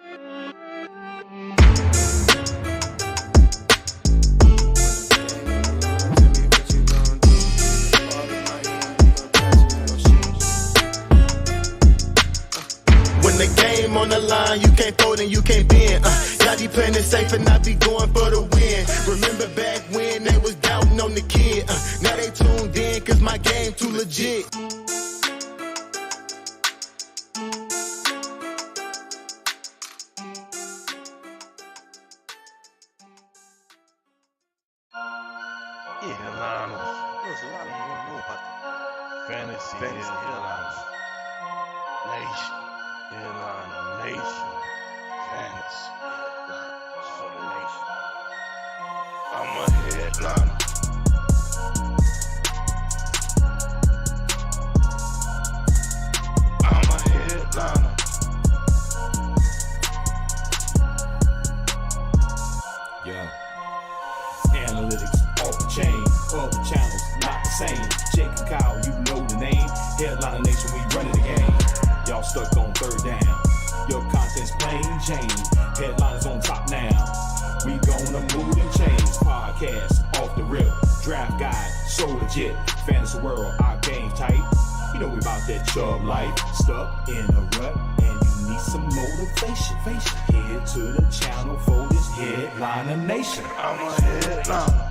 When the game on the line, you can't fold and you can't bend. Y'all be playing it safe and I be going for the win. Remember back when they was doubting on the kid. Now they tuned in cause my game too legit. There's a lot of you don't know about the fantasy headliners. Nation. Headliner Nation. Fantasy headliners for the nation. I'm a headliner. I'm a headliner. Yeah. Analytics off the chain, all the channels not the same. Jake and Kyle, you know the name. Headliner Nation, we running the game. Y'all stuck on third down. Your content's plain Jane. Headliners on top now. We gonna move and change. Podcast off the rip. Draft guide, so legit. Fantasy world, our game tight. You know we about that chub life. Stuck in a rut and you need some motivation. Head to the channel for this Headliner Nation. I'm a headliner.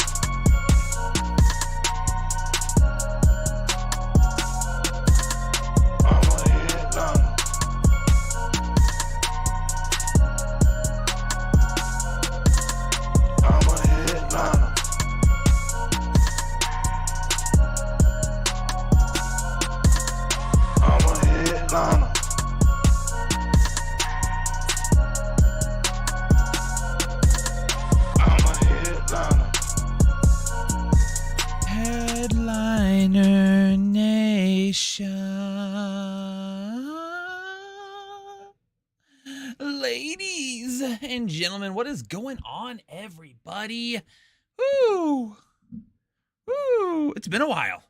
Headliner Nation. Ladies and gentlemen, what is going on, everybody? Woo! It's been a while.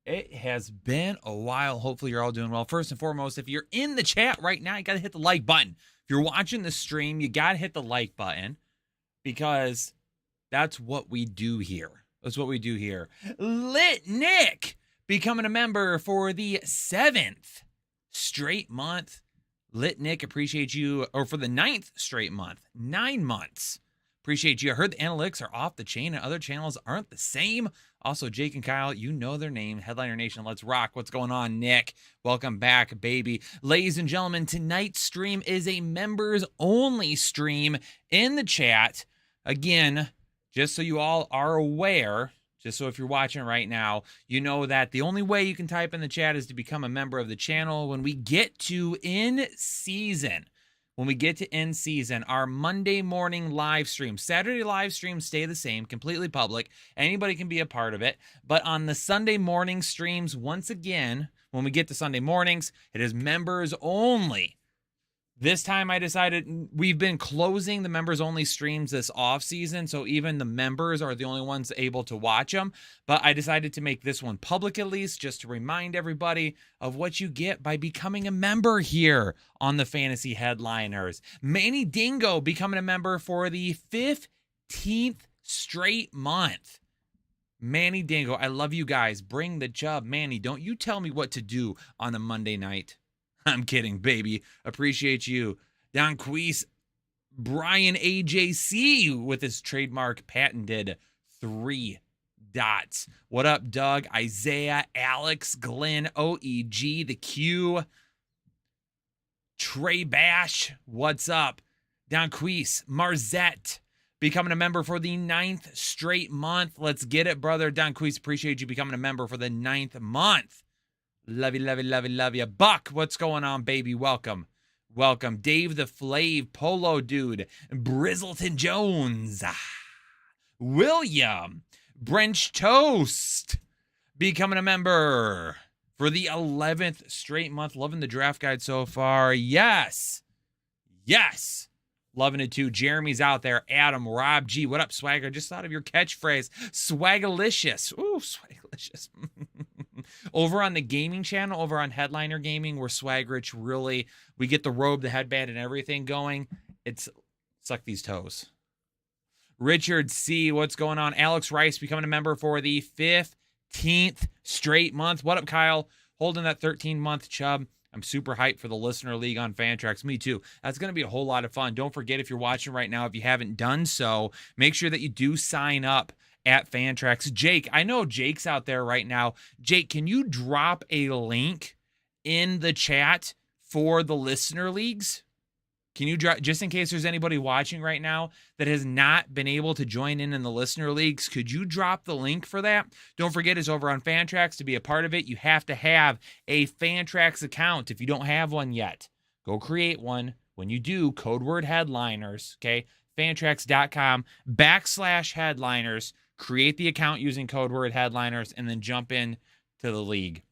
It has been a while. Hopefully you're all doing well. First and foremost, if you're in the chat right now, you got to hit the like button. If you're watching the stream, you got to hit the like button because that's what we do here. That's what we do here. Lit Nick becoming a member for the 7th straight month. Lit Nick, appreciate you. Or for the 9th straight month. 9 months. Appreciate you. I heard the analytics are off the chain and other channels aren't the same. Also, Jake and Kyle, you know their name. Headliner Nation, let's rock. What's going on, Nick? Welcome back, baby. Ladies and gentlemen, tonight's stream is a members-only stream in the chat. Again, just so you all are aware, just so if you're watching right now, you know that the only way you can type in the chat is to become a member of the channel. When we get to in season, our Monday morning live stream, Saturday live streams stay the same, completely public. Anybody can be a part of it. But on the Sunday morning streams, once again, when we get to Sunday mornings, it is members only. This time I decided we've been closing the members only streams this off season. So even the members are the only ones able to watch them. But I decided to make this one public at least just to remind everybody of what you get by becoming a member here on the Fantasy Headliners. Manny Dingo becoming a member for the 15th straight month. Manny Dingo, I love you guys. Bring the chub. Manny, don't you tell me what to do on a Monday night. I'm kidding, baby. Appreciate you. Don Queese, Brian AJC with his trademark patented 3 dots. What up, Doug? Isaiah, Alex, Glenn, OEG, the Q, Trey Bash. What's up? Don Queese, Marzette, becoming a member for the 9th straight month. Let's get it, brother. Don Queese, appreciate you becoming a member for the 9th month. Love you, love you, love you, love you. Buck, what's going on, baby? Welcome. Welcome. Dave the Flav, Polo Dude, Brizzleton Jones, William, Brench Toast, becoming a member for the 11th straight month. Loving the draft guide so far. Yes. Yes. Loving it too. Jeremy's out there. Adam, Rob G. What up, Swagger? Just thought of your catchphrase. Swagalicious. Ooh, Swagalicious. Over on the gaming channel, over on Headliner Gaming, where Swag Rich really, we get the robe, the headband, and everything going. It's suck these toes. Richard C., what's going on? Alex Rice becoming a member for the 15th straight month. What up, Kyle? Holding that 13-month chub. I'm super hyped for the Listener League on Fantrax. Me too. That's going to be a whole lot of fun. Don't forget, if you're watching right now, if you haven't done so, make sure that you do sign up at Fantrax. Jake, I know Jake's out there right now. Jake, can you drop a link in the chat for the Listener Leagues? Can you drop, just in case there's anybody watching right now that has not been able to join in the Listener Leagues, could you drop the link for that? Don't forget, it's over on Fantrax. To be a part of it, you have to have a Fantrax account. If you don't have one yet, go create one. When you do, code word headliners, okay? Fantrax.com/headliners. Create the account using code word headliners, and then jump in to the league.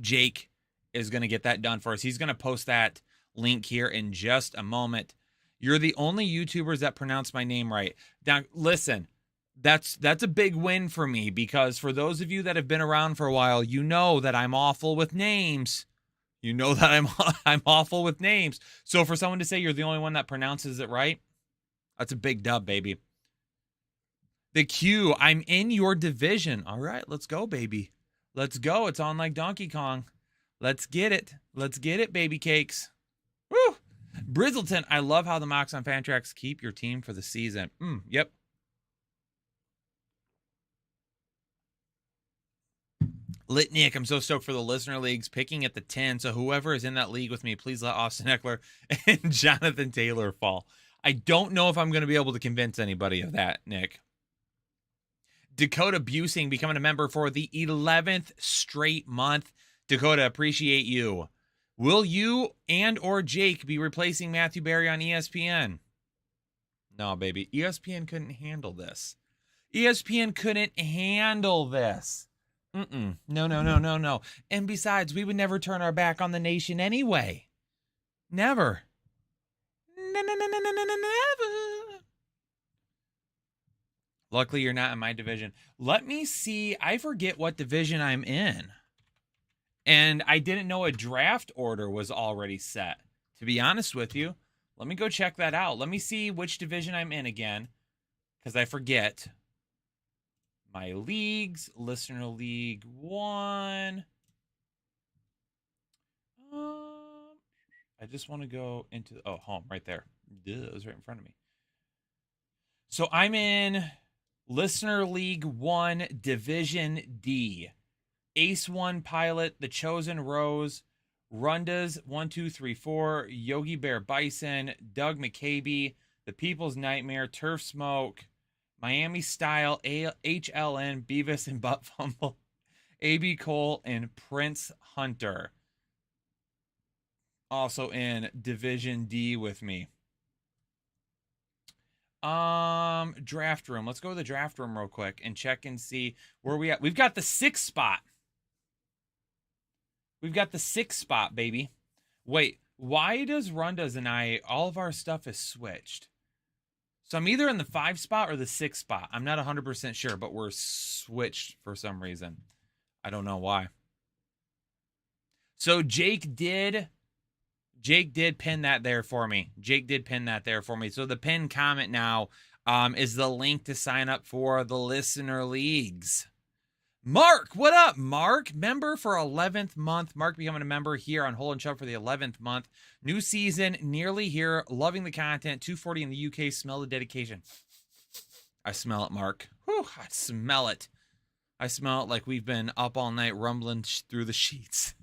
Jake is going to get that done for us. He's going to post that link here in just a moment. You're the only YouTubers that pronounce my name right. Now, listen, that's a big win for me, because for those of you that have been around for a while, you know that I'm awful with names. You know that I'm awful with names. So for someone to say you're the only one that pronounces it right, that's a big dub, baby. The Q, I'm in your division. All right, let's go, baby. Let's go. It's on like Donkey Kong. Let's get it. Let's get it, baby cakes. Woo! Brizzleton, I love how the mocks on Fantrax keep your team for the season. Yep. Lit Nick, I'm so stoked for the Listener Leagues, picking at the 10. So whoever is in that league with me, please let Austin Eckler and Jonathan Taylor fall. I don't know if I'm going to be able to convince anybody of that, Nick. Dakota Busing becoming a member for the 11th straight month. Dakota, appreciate you. Will you and or Jake be replacing Matthew Berry on ESPN? No, baby. ESPN couldn't handle this. ESPN couldn't handle this. No. And besides, we would never turn our back on the nation anyway. Never. Never. Luckily, you're not in my division. Let me see. I forget what division I'm in. And I didn't know a draft order was already set. To be honest with you, let me go check that out. Let me see which division I'm in again, because I forget. My leagues, Listener League 1. I just want to go into, home, right there. Duh, it was right in front of me. So I'm in Listener League 1, Division D. Ace 1 Pilot, The Chosen Rose, Rundas 1, 2, 3, 4, Yogi Bear Bison, Doug McCabe, The People's Nightmare, Turf Smoke, Miami Style, HLN, Beavis and Butt Fumble, AB Cole, and Prince Hunter. Also in Division D with me. Draft room. Let's go to the draft room real quick and check and see where we at. We've got the 6th spot. We've got the 6th spot, baby. Wait, why does Rundas and I, all of our stuff is switched? So I'm either in the 5 spot or the 6 spot. I'm not 100% sure, but we're switched for some reason. I don't know why. So Jake did pin that there for me. So the pinned comment now is the link to sign up for the Listener Leagues. Mark, what up, Mark? Member for 11th month. Mark becoming a member here on Hole and Chub for the 11th month. New season, nearly here. Loving the content. 240 in the UK. Smell the dedication. I smell it, Mark. Whew, I smell it. I smell it like we've been up all night rumbling through the sheets.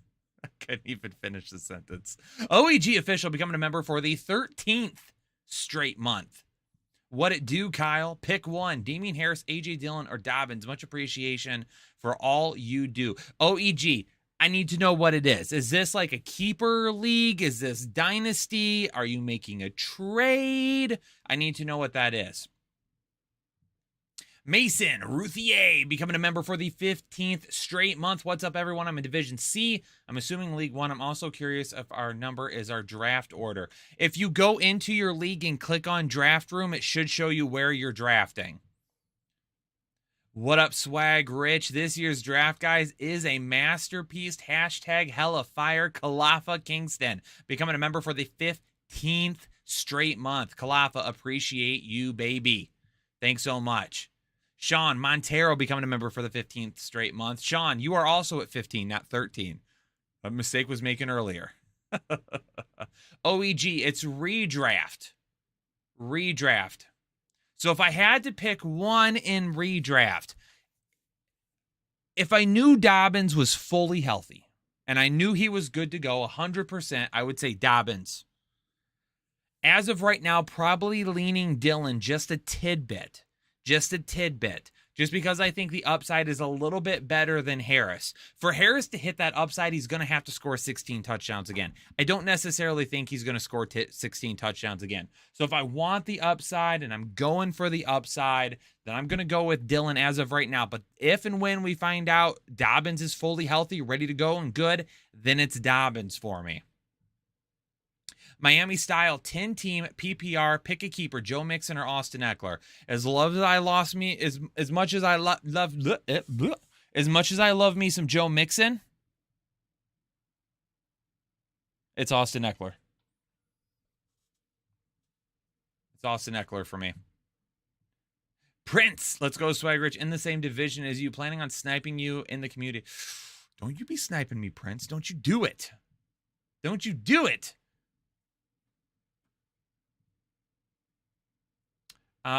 I couldn't even finish the sentence. OEG official becoming a member for the 13th straight month. What it do, Kyle? Pick one. Damian Harris, AJ Dillon, or Dobbins. Much appreciation for all you do. OEG, I need to know what it is. Is this like a keeper league? Is this dynasty? Are you making a trade? I need to know what that is. Mason Routhier becoming a member for the 15th straight month. What's up, everyone? I'm in Division C. I'm assuming League 1. I'm also curious if our number is our draft order. If you go into your league and click on draft room, it should show you where you're drafting. What up, Swag Rich? This year's draft, guys, is a masterpiece. Hashtag hella fire. Kalafa Kingston becoming a member for the 15th straight month. Kalafa, appreciate you, baby. Thanks so much. Sean Montero becoming a member for the 15th straight month. Sean, you are also at 15, not 13. A mistake was making earlier. OEG, it's redraft. Redraft. So if I had to pick one in redraft, if I knew Dobbins was fully healthy and I knew he was good to go 100%, I would say Dobbins. As of right now, probably leaning Dillon just a tidbit. Just because I think the upside is a little bit better than Harris. For Harris to hit that upside, he's going to have to score 16 touchdowns again. I don't necessarily think he's going to score 16 touchdowns again. So if I want the upside and I'm going for the upside, then I'm going to go with Dillon as of right now. But if and when we find out Dobbins is fully healthy, ready to go and good, then it's Dobbins for me. Miami style 10-team PPR pick a keeper, Joe Mixon or Austin Eckler. As much as I love me some Joe Mixon, it's Austin Eckler. It's Austin Eckler for me. Prince, let's go, Swag Rich. In the same division as you, planning on sniping you in the community. Don't you be sniping me, Prince. Don't you do it. Don't you do it.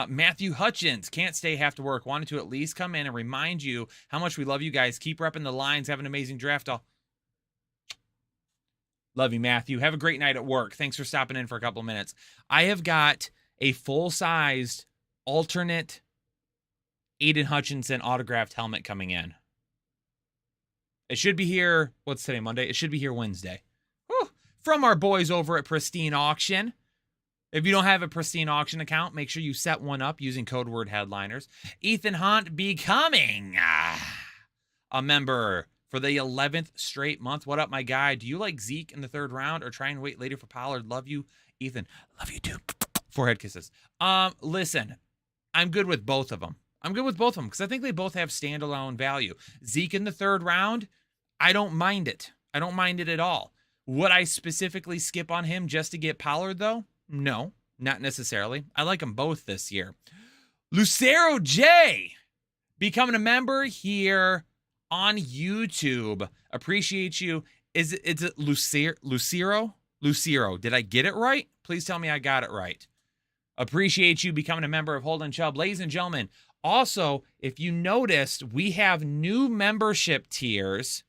Matthew Hutchins, can't stay, have to work. Wanted to at least come in and remind you how much we love you guys. Keep repping the Lions. Have an amazing draft. Love you, Matthew. Have a great night at work. Thanks for stopping in for a couple of minutes. I have got a full-sized alternate Aiden Hutchinson autographed helmet coming in. It should be here, what's today, Monday? It should be here Wednesday. Whew. From our boys over at Pristine Auction. If you don't have a Pristine Auction account, make sure you set one up using code word headliners. Ethan Hunt becoming a member for the 11th straight month. What up, my guy? Do you like Zeke in the 3rd round or try and wait later for Pollard? Love you, Ethan. Love you too. Forehead kisses. Listen, I'm good with both of them. Because I think they both have standalone value. Zeke in the 3rd round, I don't mind it. I don't mind it at all. Would I specifically skip on him just to get Pollard, though? No, not necessarily. I like them both this year. Lucero J, becoming a member here on YouTube. Appreciate you. Is it Lucero? Lucero. Did I get it right? Please tell me I got it right. Appreciate you becoming a member of Holden Chubb. Ladies and gentlemen, also, if you noticed, we have new membership tiers.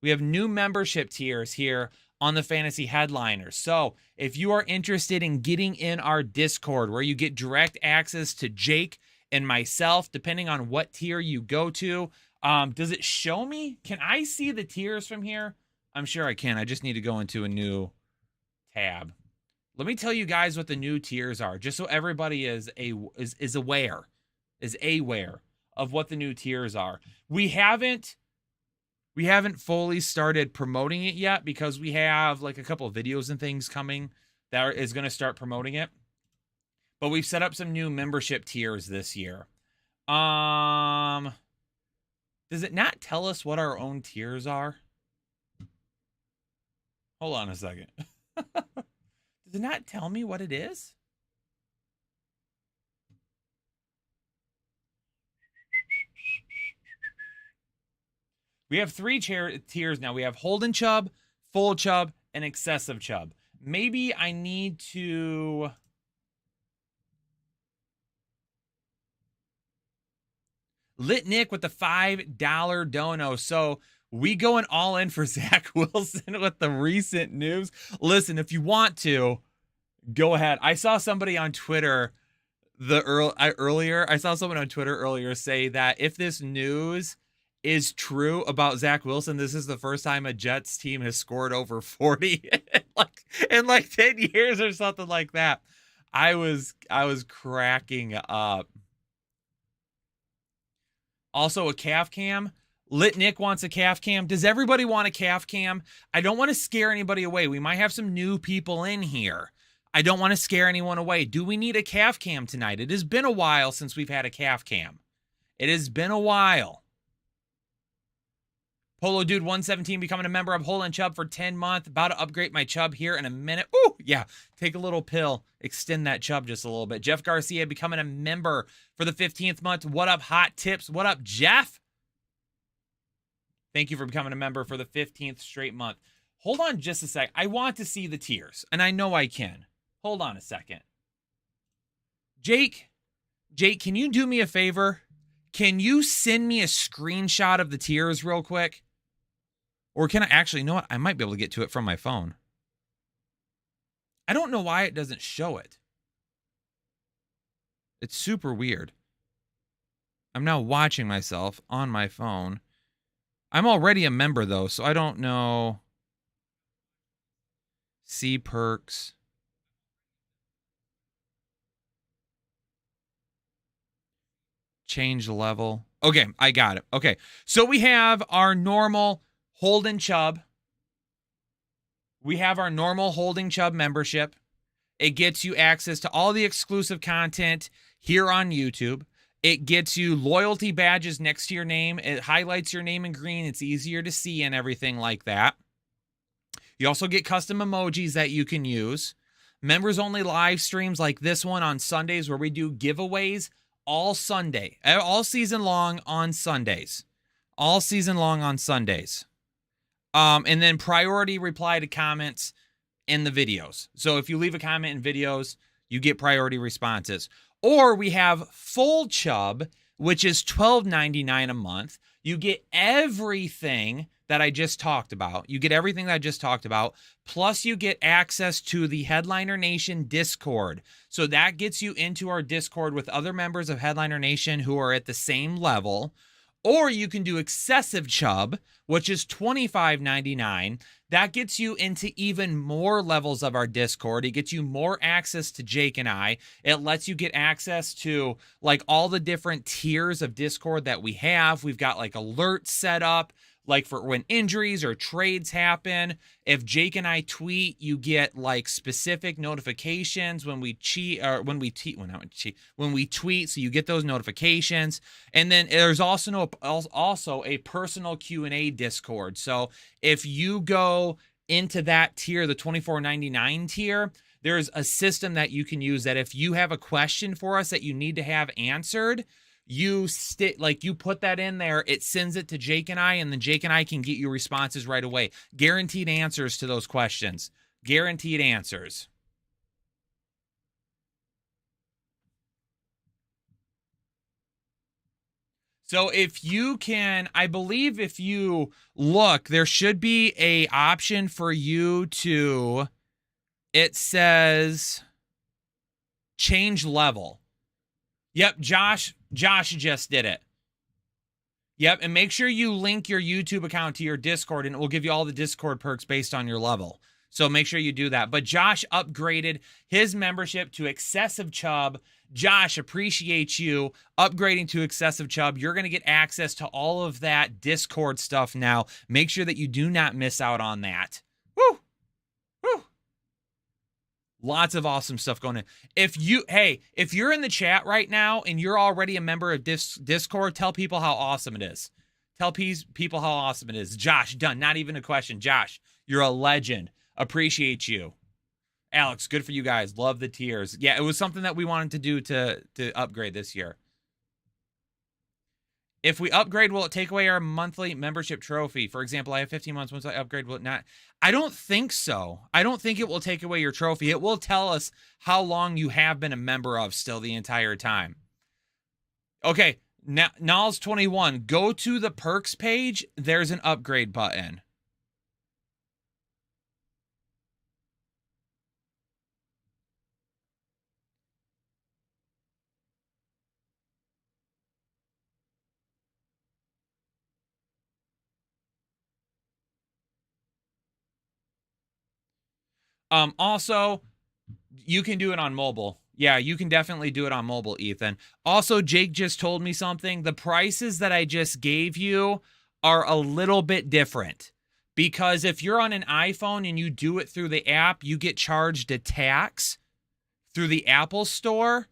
We have new membership tiers here on the Fantasy Headliners. So if you are interested in getting in our Discord where you get direct access to Jake and myself, depending on what tier you go to, does it show me? Can I see the tiers from here? I'm sure I can. I just need to go into a new tab. Let me tell you guys what the new tiers are, just so everybody is aware of what the new tiers are. We haven't fully started promoting it yet because we have like a couple of videos and things coming that is going to start promoting it. But we've set up some new membership tiers this year. Does it not tell us what our own tiers are? Hold on a second. Does it not tell me what it is? We have 3 tiers now. We have Holden Chubb, Full Chubb, and Excessive Chubb. Maybe I need to... Lit Nick with the $5 dono. So we going all in for Zach Wilson with the recent news. Listen, if you want to, go ahead. I saw somebody on Twitter earlier say that if this news is true about Zach Wilson, this is the first time a Jets team has scored over 40 in like 10 years or something like that. I was cracking up. Also a calf cam. Lit Nick wants a calf cam. Does everybody want a calf cam? I don't want to scare anybody away. We might have some new people in here. I don't want to scare anyone away. Do we need a calf cam tonight? It has been a while since we've had a calf cam. It has been a while. Polo Dude 117 becoming a member of Hole and Chub for 10 months. About to upgrade my chub here in a minute. Ooh, yeah. Take a little pill. Extend that chub just a little bit. Jeff Garcia becoming a member for the 15th month. What up, Hot Tips? What up, Jeff? Thank you for becoming a member for the 15th straight month. Hold on just a sec. I want to see the tiers, and I know I can. Hold on a second. Jake, can you do me a favor? Can you send me a screenshot of the tiers real quick? Or can I actually, you know what? I might be able to get to it from my phone. I don't know why it doesn't show it. It's super weird. I'm now watching myself on my phone. I'm already a member, though, so I don't know. See perks. Change level. Okay, I got it. Okay, so we have our normal Holden Chub. We have our normal Holding Chub membership. It gets you access to all the exclusive content here on YouTube. It gets you loyalty badges next to your name. It highlights your name in green. It's easier to see and everything like that. You also get custom emojis that you can use. Members only live streams like this one on Sundays where we do giveaways all Sunday, all season long on Sundays. All season long on Sundays. And then priority reply to comments in the videos. So if you leave a comment in videos, you get priority responses. Or we have Full Chub, which is $12.99 a month. You get everything that I just talked about. You get everything that I just talked about. Plus you get access to the Headliner Nation Discord. So that gets you into our Discord with other members of Headliner Nation who are at the same level. Or you can do Excessive Chub, which is $25.99. That gets you into even more levels of our Discord. It gets you more access to Jake and I. It lets you get access to like all the different tiers of Discord that we have. We've got like alerts set up, like for when injuries or trades happen. If Jake and I tweet, you get like specific notifications when we when we tweet, so you get those notifications. And then there's also a personal Q&A Discord. So if you go into that tier, the $24.99 tier, there's a system that you can use that if you have a question for us that you need to have answered, you put that in there, it sends it to Jake and I, and then Jake and I can get you responses right away. Guaranteed answers to those questions. Guaranteed answers. So if you can, I believe if you look, there should be a option for you to, it says change level. Yep, Josh just did it. Yep, and make sure you link your YouTube account to your Discord, and it will give you all the Discord perks based on your level. So make sure you do that. But Josh upgraded his membership to Excessive Chub. Josh, appreciate you upgrading to Excessive Chub. You're going to get access to all of that Discord stuff now. Make sure that you do not miss out on that. Woo! Woo! Lots of awesome stuff going on. If you're in the chat right now and you're already a member of Discord, tell people how awesome it is. Tell people how awesome it is. Josh, done. Not even a question. Josh, you're a legend. Appreciate you. Alex, good for you guys. Love the tiers. Yeah, it was something that we wanted to do to upgrade this year. If we upgrade, will it take away our monthly membership trophy? For example, I have 15 months. Once I upgrade, will it not? I don't think so. I don't think it will take away your trophy. It will tell us how long you have been a member of still the entire time. Okay, now Nals 21. Go to the perks page. There's an upgrade button. Also, you can do it on mobile. Yeah, you can definitely do it on mobile, Ethan. Also, Jake just told me something. The prices that I just gave you are a little bit different. Because if you're on an iPhone and you do it through the app, you get charged a tax through the Apple Store.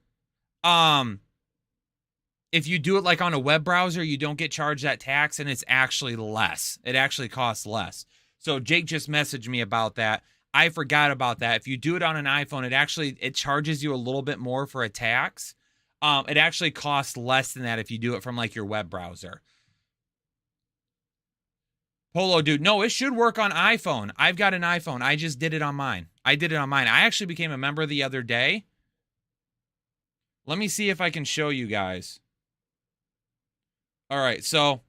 if you do it like on a web browser, you don't get charged that tax, and it's actually less. It actually costs less. So Jake just messaged me about that. I forgot about that. If you do it on an iPhone, it charges you a little bit more for a tax. It actually costs less than that if you do it from like your web browser. Polo dude, no, it should work on iPhone. I've got an iPhone. I just did it on mine. I actually became a member the other day. Let me see if I can show you guys. All right, so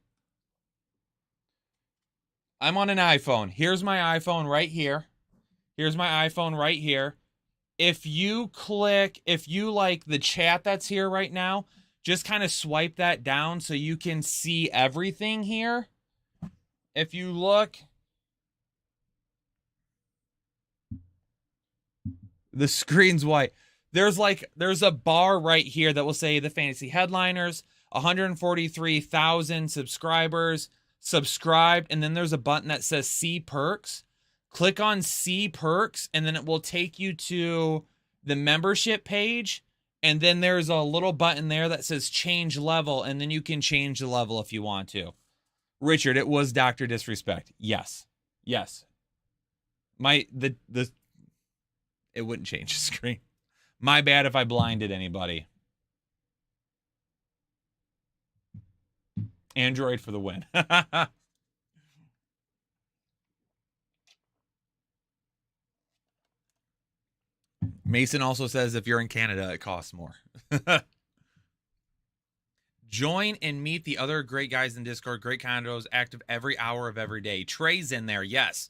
I'm on an iPhone. Here's my iPhone right here. Here's my iPhone right here. If you like the chat that's here right now, just kind of swipe that down so you can see everything here. If you look, the screen's white. There's a bar right here that will say the fantasy headliners, 143,000 subscribers, subscribed, and then there's a button that says see perks. Click on see perks, and then it will take you to the membership page, and then there's a little button there that says change level, and then you can change the level if you want to. Richard, it was Dr. Disrespect. Yes. Yes. It wouldn't change the screen. My bad if I blinded anybody. Android for the win. Mason also says if you're in Canada, it costs more. Join and meet the other great guys in Discord. Great condos, active every hour of every day. Trey's in there, yes.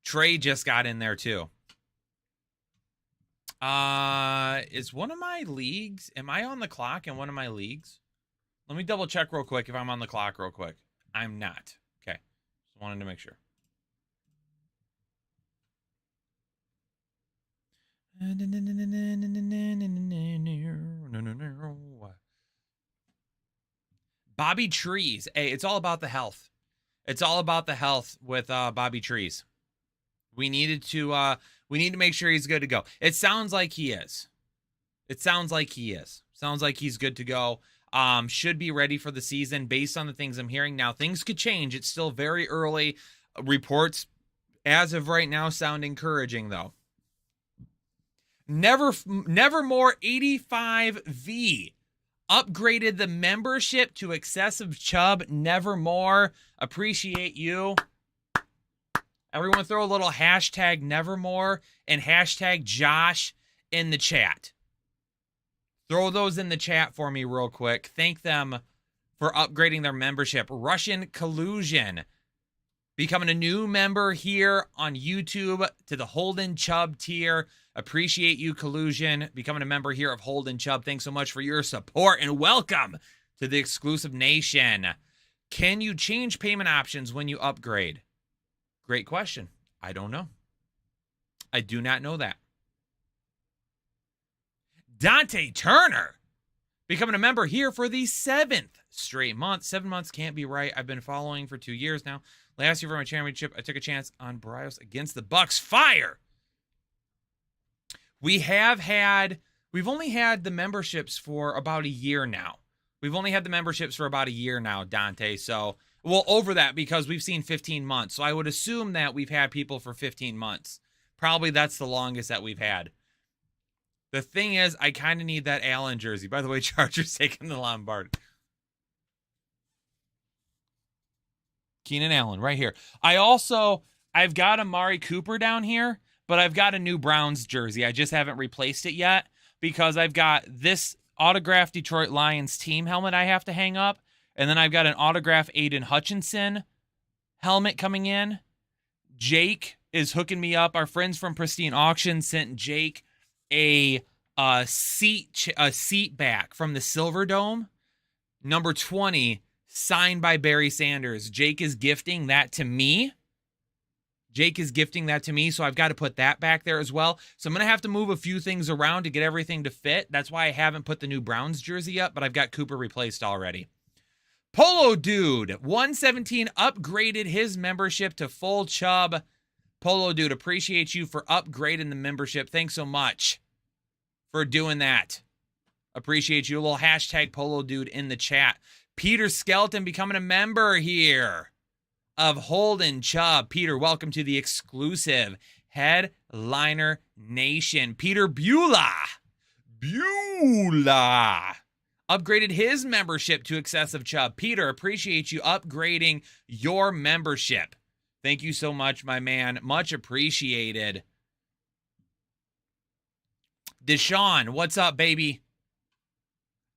Trey just got in there too. Is one of my leagues, am I on the clock in one of my leagues? Let me double check real quick if I'm on the clock real quick. I'm not. Okay. Just wanted to make sure. Bobby Trees. Hey, it's all about the health. It's all about the health with Bobby Trees. We need to make sure he's good to go. It sounds like he is. Sounds like he's good to go. Should be ready for the season based on the things I'm hearing. Now, things could change. It's still very early. Reports as of right now sound encouraging, though. Nevermore 85V upgraded the membership to excessive chub. Nevermore. Appreciate you. Everyone throw a little hashtag Nevermore and hashtag Josh in the chat. Throw those in the chat for me real quick. Thank them for upgrading their membership. Russian Collusion becoming a new member here on YouTube to the Holden Chubb tier. Appreciate you, Collusion, becoming a member here of Holden Chubb. Thanks so much for your support and welcome to the exclusive nation. Can you change payment options when you upgrade? Great question. I don't know. I do not know that. Dante Turner becoming a member here for the 7th straight month. 7 months can't be right. I've been following for 2 years now. Last year for my championship, I took a chance on Bryos against the Bucks. Fire! We've only had the memberships for about a year now. Dante. So, well, over that because we've seen 15 months. So I would assume that we've had people for 15 months. Probably that's the longest that we've had. The thing is, I kind of need that Allen jersey. By the way, Chargers taking the Lombard. Keenan Allen right here. I've got Amari Cooper down here, but I've got a new Browns jersey. I just haven't replaced it yet because I've got this autographed Detroit Lions team helmet I have to hang up. And then I've got an autographed Aiden Hutchinson helmet coming in. Jake is hooking me up. Our friends from Pristine Auction sent Jake a seat back from the Silver Dome, number 20, signed by Barry Sanders. Jake is gifting that to me. So I've got to put that back there as well. So I'm going to have to move a few things around to get everything to fit. That's why I haven't put the new Browns jersey up, but I've got Cooper replaced already. Polo Dude, 117, upgraded his membership to full chub. Polo Dude, appreciate you for upgrading the membership. Thanks so much for doing that. Appreciate you. A little hashtag Polo Dude in the chat. Peter Skelton becoming a member here of Holden Chubb. Peter, welcome to the exclusive Headliner Nation. Peter Beulah upgraded his membership to Excessive Chubb. Peter, appreciate you upgrading your membership. Thank you so much, my man. Much appreciated. Deshaun, what's up, baby?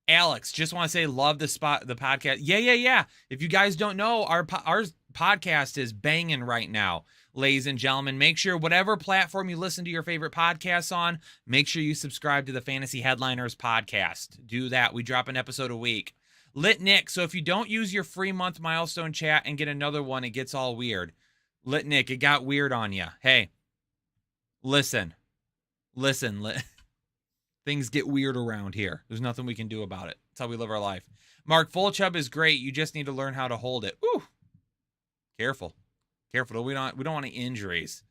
Alex, just want to say love the podcast. Yeah. If you guys don't know, our podcast is banging right now, ladies and gentlemen. Make sure whatever platform you listen to your favorite podcasts on, make sure you subscribe to the Fantasy Headliners podcast. Do that. We drop an episode a week. Lit Nick, so if you don't use your free month milestone chat and get another one, it gets all weird. Lit Nick, it got weird on you. Hey, listen. Things get weird around here. There's nothing we can do about it. That's how we live our life. Mark, full chub is great. You just need to learn how to hold it. Ooh. Careful. We don't want any injuries.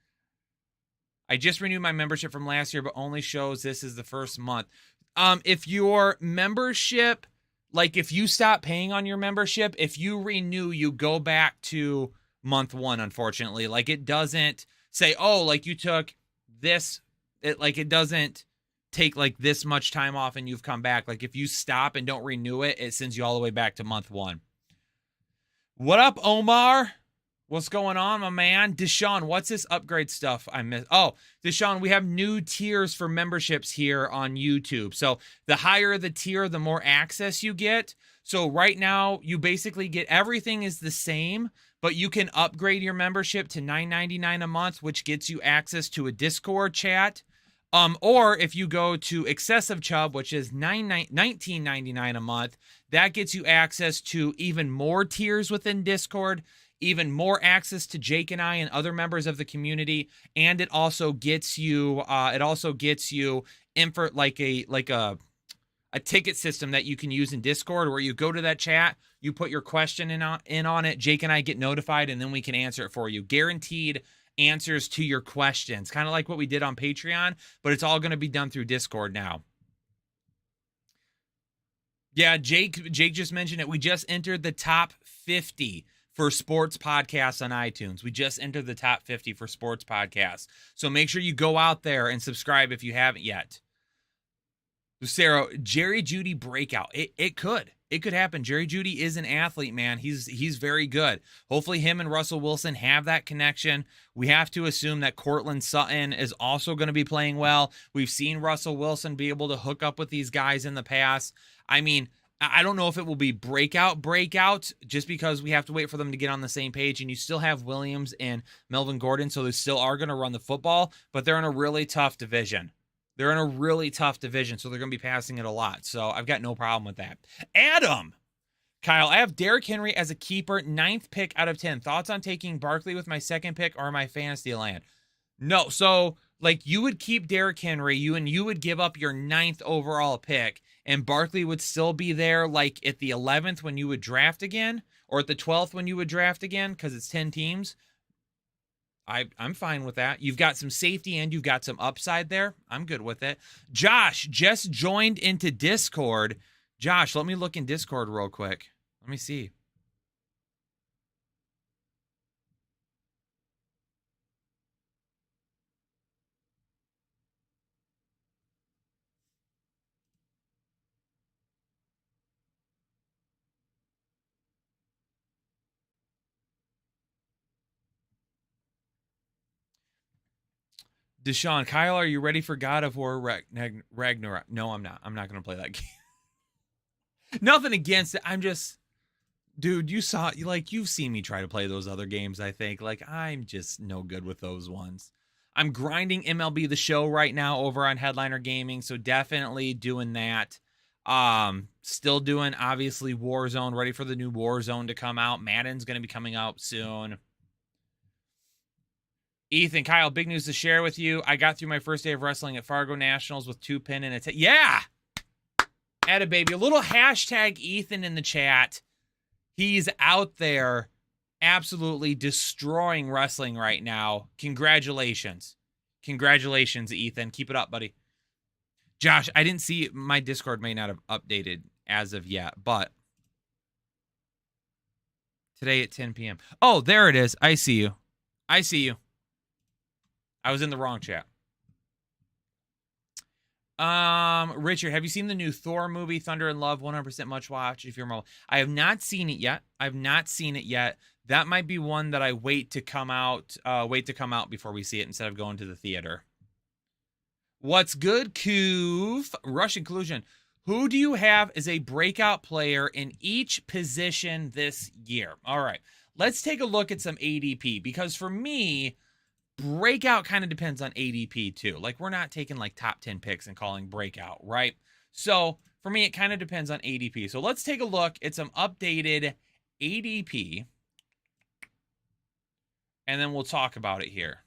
I just renewed my membership from last year, but only shows this is the first month. If your membership, like if you stop paying on your membership, if you renew, you go back to month 1, unfortunately. Like it doesn't say, oh, like you took this. It doesn't take like this much time off and you've come back. Like if you stop and don't renew it, it sends you all the way back to month 1. What up, Omar? What's going on, my man? Deshaun, what's this upgrade stuff I missed? Oh, Deshaun, we have new tiers for memberships here on YouTube. So the higher the tier, the more access you get. So right now, you basically get everything is the same, but you can upgrade your membership to $9.99 a month, which gets you access to a Discord chat. Or if you go to Excessive Chubb, which is $19.99 a month, that gets you access to even more tiers within Discord, even more access to Jake and I and other members of the community, and it also gets you info like a ticket system that you can use in Discord, where you go to that chat, you put your question in on it, Jake and I get notified, and then we can answer it for you. Guaranteed answers to your questions, kind of like what we did on Patreon, but it's all going to be done through Discord now. Yeah, Jake just mentioned it. We just entered the top 50 for sports podcasts on iTunes. We just entered the top 50 for sports podcasts. So make sure you go out there and subscribe if you haven't yet. Lucero, Jerry Jeudy breakout. It could happen. Jerry Jeudy is an athlete, man. He's very good. Hopefully him and Russell Wilson have that connection. We have to assume that Cortland Sutton is also going to be playing well. We've seen Russell Wilson be able to hook up with these guys in the past. I mean, I don't know if it will be breakout, just because we have to wait for them to get on the same page, and you still have Williams and Melvin Gordon, so they still are going to run the football, but they're in a really tough division. So they're going to be passing it a lot. So I've got no problem with that. Adam! Kyle, I have Derrick Henry as a keeper, 9th pick out of 10. Thoughts on taking Barkley with my 2nd pick or my fantasy land? No, so like you would keep Derrick Henry, you would give up your 9th overall pick, and Barkley would still be there like at the 11th when you would draft again, or at the 12th when you would draft again, because it's 10 teams. I'm fine with that. You've got some safety and you've got some upside there. I'm good with it. Josh just joined into Discord. Josh, let me look in Discord real quick. Let me see. Deshaun, Kyle, are you ready for God of War Ragnarok? No, I'm not. I'm not going to play that game. Nothing against it. I'm just, dude, you've seen me try to play those other games, I think. Like, I'm just no good with those ones. I'm grinding MLB The Show right now over on Headliner Gaming, so definitely doing that. Still doing, obviously, Warzone, ready for the new Warzone to come out. Madden's going to be coming out soon. Ethan, Kyle, big news to share with you. I got through my first day of wrestling at Fargo Nationals with 2 pin and a yeah! Atta baby. A little hashtag Ethan in the chat. He's out there absolutely destroying wrestling right now. Congratulations. Congratulations, Ethan. Keep it up, buddy. Josh, I didn't see, my Discord may not have updated as of yet, but today at 10 p.m. Oh, there it is. I see you. I see you. I was in the wrong chat. Richard, have you seen the new Thor movie, Thunder and Love? 100% much watch if you're more. I have not seen it yet. That might be one that I wait to come out before we see it instead of going to the theater. What's good, Coov? Russian collusion. Who do you have as a breakout player in each position this year? All right, let's take a look at some ADP, because for me, breakout kind of depends on ADP too. Like, we're not taking like top 10 picks and calling breakout, right? So for me, it kind of depends on ADP. So let's take a look at some updated ADP, and then we'll talk about it here.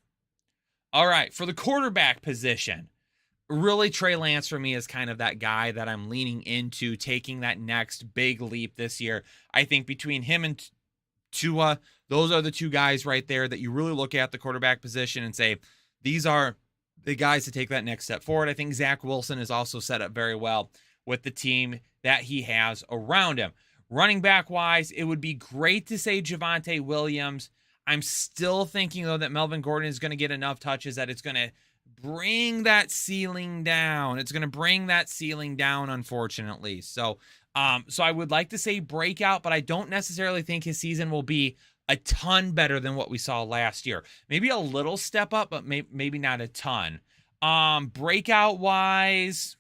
All right, for the quarterback position, really Trey Lance for me is kind of that guy that I'm leaning into taking that next big leap this year. I think between him and Tua, those are the two guys right there that you really look at the quarterback position and say, these are the guys to take that next step forward. I think Zach Wilson is also set up very well with the team that he has around him. Running back wise, it would be great to say Javonte Williams. I'm still thinking, though, that Melvin Gordon is going to get enough touches that it's going to bring that ceiling down. Unfortunately. So I would like to say breakout, but I don't necessarily think his season will be a ton better than what we saw last year. Maybe a little step up, but maybe not a ton. Breakout wise,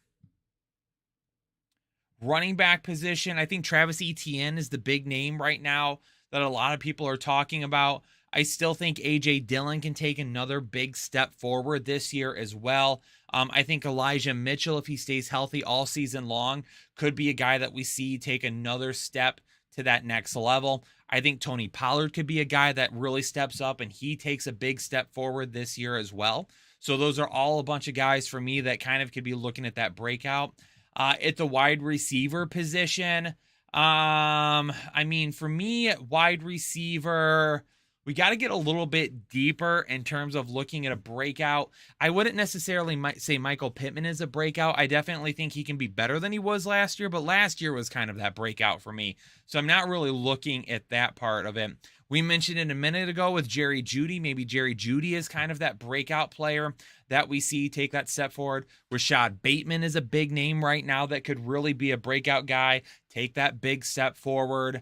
running back position, I think Travis Etienne is the big name right now that a lot of people are talking about. I still think A.J. Dillon can take another big step forward this year as well. I think Elijah Mitchell, if he stays healthy all season long, could be a guy that we see take another step to that next level. I think Tony Pollard could be a guy that really steps up and he takes a big step forward this year as well. So those are all a bunch of guys for me that kind of could be looking at that breakout. At the wide receiver position, I mean, for me, wide receiver, we got to get a little bit deeper in terms of looking at a breakout. I wouldn't necessarily say Michael Pittman is a breakout. I definitely think he can be better than he was last year, but last year was kind of that breakout for me. So I'm not really looking at that part of it. We mentioned it a minute ago with Jerry Jeudy. Maybe Jerry Jeudy is kind of that breakout player that we see take that step forward. Rashad Bateman is a big name right now that could really be a breakout guy, take that big step forward.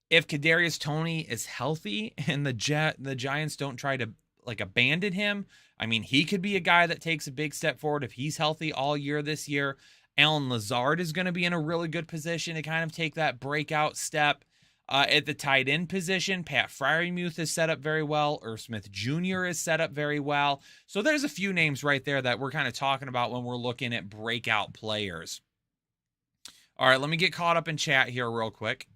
If Kadarius Toney is healthy and the Giants don't try to like abandon him, I mean, he could be a guy that takes a big step forward if he's healthy all year this year. Allen Lazard is going to be in a really good position to kind of take that breakout step. At the tight end position, Pat Freiermuth is set up very well. Irv Smith Jr. is set up very well. So there's a few names right there that we're kind of talking about when we're looking at breakout players. All right, let me get caught up in chat here real quick.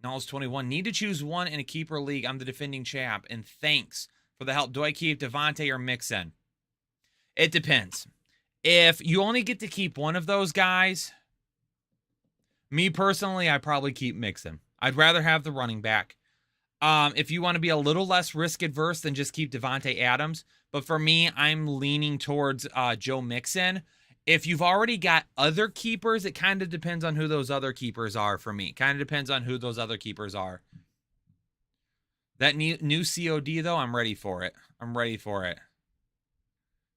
Knowles 21. Need to choose one in a keeper league. I'm the defending champ. And thanks for the help. Do I keep Devontae or Mixon? It depends. If you only get to keep one of those guys, me personally, I probably keep Mixon. I'd rather have the running back. If you want to be a little less risk adverse, then just keep Devontae Adams. But for me, I'm leaning towards Joe Mixon. If you've already got other keepers, it kind of depends on who those other keepers are for me. Kind of depends on who those other keepers are. That new COD, though, I'm ready for it.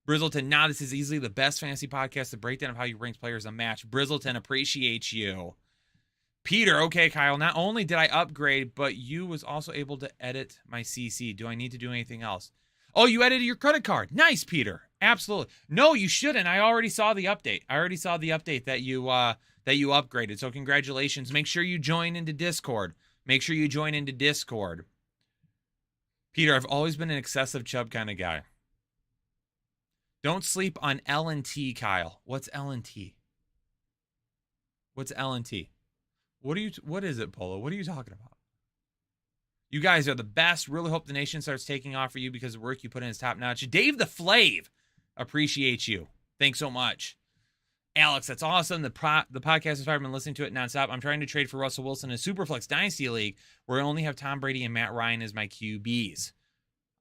Brizzleton, now this is easily the best fantasy podcast. The breakdown of how you rank players a match. Brizzleton, appreciate you. Peter, okay, Kyle. Not only did I upgrade, but you was also able to edit my CC. Do I need to do anything else? Oh, you edited your credit card. Nice, Peter. Absolutely. No, you shouldn't. I already saw the update. That you upgraded. So congratulations. Make sure you join into Discord. Peter, I've always been an excessive chub kind of guy. Don't sleep on L&T, Kyle. What's L&T? What is it, Polo? What are you talking about? You guys are the best. Really hope the nation starts taking off for you because the work you put in is top notch. Dave the Flav, appreciate you. Thanks so much. Alex, that's awesome. The podcast is fire. I've been listening to it nonstop. I'm trying to trade for Russell Wilson in a Superflex Dynasty League where I only have Tom Brady and Matt Ryan as my QBs.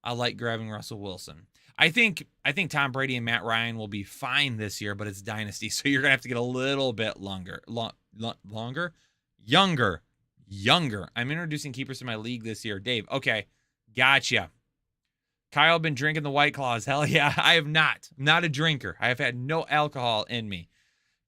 I like grabbing Russell Wilson. I think Tom Brady and Matt Ryan will be fine this year, but it's dynasty, so you're gonna have to get a little bit younger. I'm introducing keepers to my league this year, Dave. Okay, gotcha. Kyle been drinking the White Claws. Hell yeah, I have not. I'm not a drinker. I have had no alcohol in me.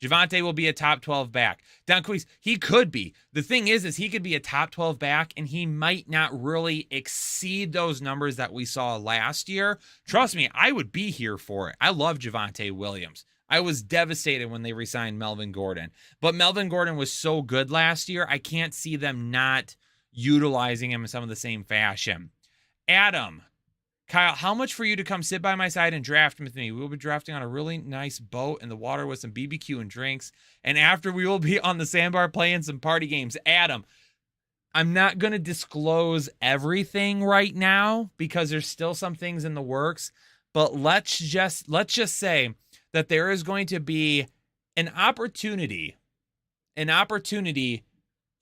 Javonte will be a top 12 back. Don Queese, he could be. The thing is he could be a top 12 back, and he might not really exceed those numbers that we saw last year. Trust me, I would be here for it. I love Javonte Williams. I was devastated when they re-signed Melvin Gordon. But Melvin Gordon was so good last year, I can't see them not utilizing him in some of the same fashion. Adam, Kyle, how much for you to come sit by my side and draft with me? We will be drafting on a really nice boat in the water with some BBQ and drinks. And after, we will be on the sandbar playing some party games. Adam, I'm not going to disclose everything right now because there's still some things in the works. But let's just say that there is going to be an opportunity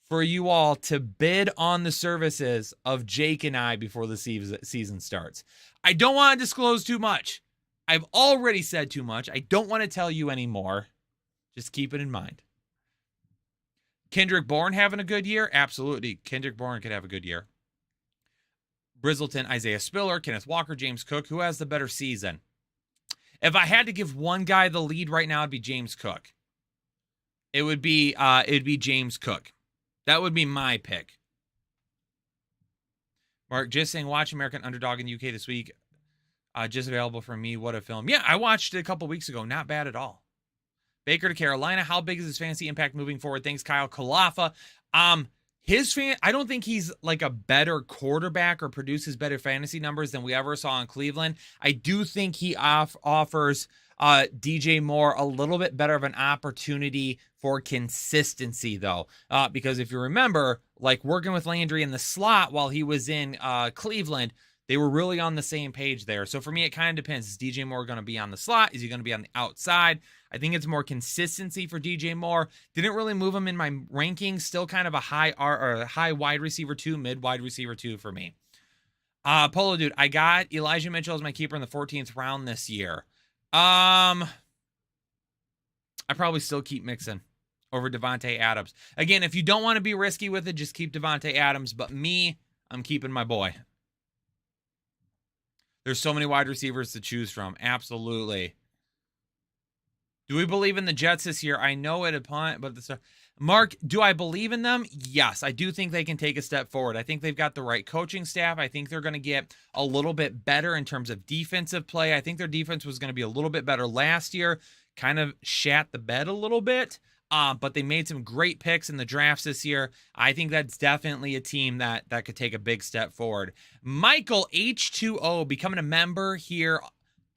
for you all to bid on the services of Jake and I before the season starts. I don't want to disclose too much. I've already said too much. I don't want to tell you anymore. Just keep it in mind. Kendrick Bourne having a good year? Absolutely. Kendrick Bourne could have a good year. Brizzleton, Isaiah Spiller, Kenneth Walker, James Cook. Who has the better season? If I had to give one guy the lead right now, it'd be James Cook. It'd be James Cook. That would be my pick. Mark, just saying, watch American Underdog in the UK this week. Just available for me. What a film. Yeah, I watched it a couple weeks ago. Not bad at all. Baker to Carolina. How big is his fantasy impact moving forward? Thanks, Kyle Kalafa. I don't think he's like a better quarterback or produces better fantasy numbers than we ever saw in Cleveland. I do think he offers DJ Moore a little bit better of an opportunity for consistency, though. Because if you remember, like working with Landry in the slot while he was in Cleveland, they were really on the same page there. So for me, it kind of depends. Is DJ Moore going to be on the slot? Is he going to be on the outside? I think it's more consistency for DJ Moore. Didn't really move him in my rankings. Still kind of a high wide receiver 2, mid wide receiver 2 for me. Polo dude, I got Elijah Mitchell as my keeper in the 14th round this year. I probably still keep Mixon over Devontae Adams. Again, if you don't want to be risky with it, just keep Devontae Adams. But me, I'm keeping my boy. There's so many wide receivers to choose from. Absolutely. Do we believe in the Jets this year? I know it upon, but Mark, do I believe in them? Yes, I do think they can take a step forward. I think they've got the right coaching staff. I think they're going to get a little bit better in terms of defensive play. I think their defense was going to be a little bit better last year. Kind of shat the bed a little bit. But they made some great picks in the drafts this year. I think that's definitely a team that could take a big step forward. Michael H2O becoming a member here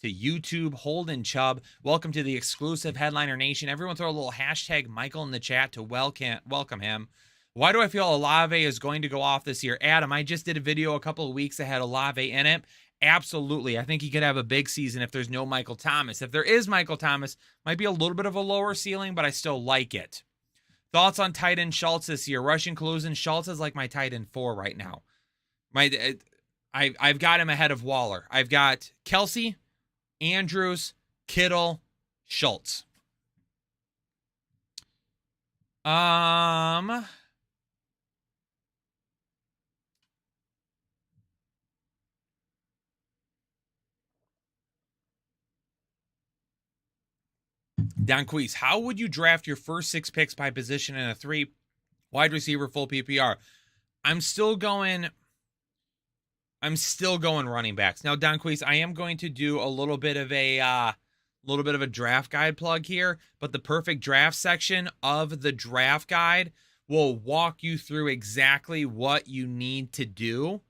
to YouTube. Holden Chubb, welcome to the exclusive Headliner Nation. Everyone throw a little hashtag Michael in the chat to welcome him. Why do I feel Olave is going to go off this year? Adam, I just did a video a couple of weeks that had Olave in it. Absolutely. I think he could have a big season if there's no Michael Thomas. If there is Michael Thomas, might be a little bit of a lower ceiling, but I still like it. Thoughts on tight end Schultz this year? Russian Collusion. Schultz is like my tight end 4 right now. I've got him ahead of Waller. I've got Kelsey, Andrews, Kittle, Schultz. Don Queese, how would you draft your first 6 picks by position in a 3 wide receiver full PPR? I'm still going running backs. Now, Don Queese, I am going to do a little bit of a draft guide plug here, but the perfect draft section of the draft guide will walk you through exactly what you need to do.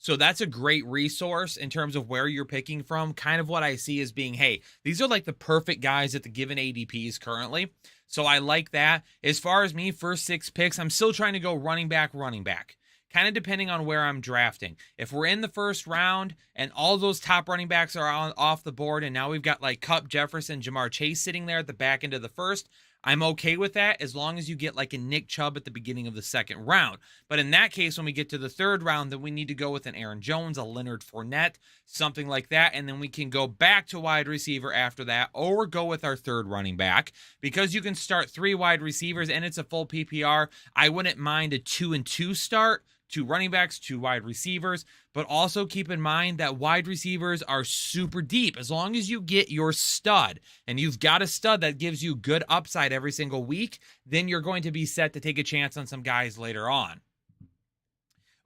So that's a great resource in terms of where you're picking from. Kind of what I see as being, hey, these are like the perfect guys at the given ADPs currently. So I like that. As far as me, first 6 picks, I'm still trying to go running back. Kind of depending on where I'm drafting. If we're in the first round and all those top running backs are off the board and now we've got like Kupp, Jefferson, Jamar Chase sitting there at the back end of the first, I'm okay with that as long as you get like a Nick Chubb at the beginning of the second round. But in that case, when we get to the third round, then we need to go with an Aaron Jones, a Leonard Fournette, something like that. And then we can go back to wide receiver after that, or go with our third running back. Because you can start 3 wide receivers and it's a full PPR, I wouldn't mind a 2-2 start. 2 running backs, 2 wide receivers, but also keep in mind that wide receivers are super deep. As long as you get your stud, and you've got a stud that gives you good upside every single week, then you're going to be set to take a chance on some guys later on.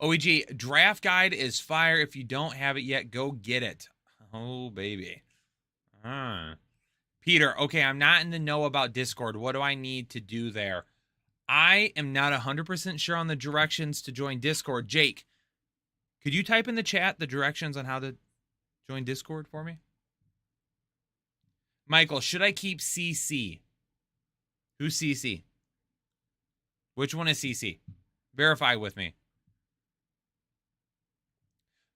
OEG, draft guide is fire. If you don't have it yet, go get it. Oh, baby. Peter, okay, I'm not in the know about Discord. What do I need to do there? I am not 100% sure on the directions to join Discord. Jake, could you type in the chat the directions on how to join Discord for me? Michael, should I keep CC? Who's CC? Which one is CC? Verify with me.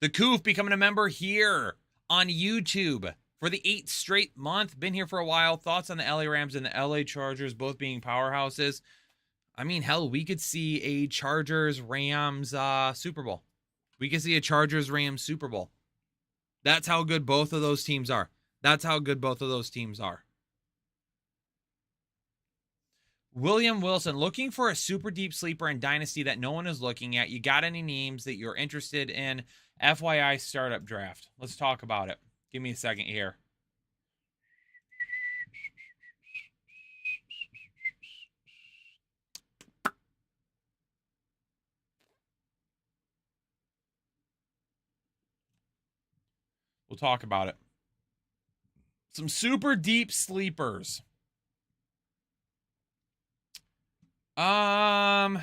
The Coof becoming a member here on YouTube for the 8th straight month. Been here for a while. Thoughts on the LA Rams and the LA Chargers both being powerhouses? I mean, hell, we could see a Chargers-Rams Super Bowl. We could see a Chargers-Rams Super Bowl. That's how good both of those teams are. That's how good both of those teams are. William Wilson, looking for a super deep sleeper in Dynasty that no one is looking at. You got any names that you're interested in? FYI startup draft. Let's talk about it. Give me a second here. We'll talk about it. Some super deep sleepers. I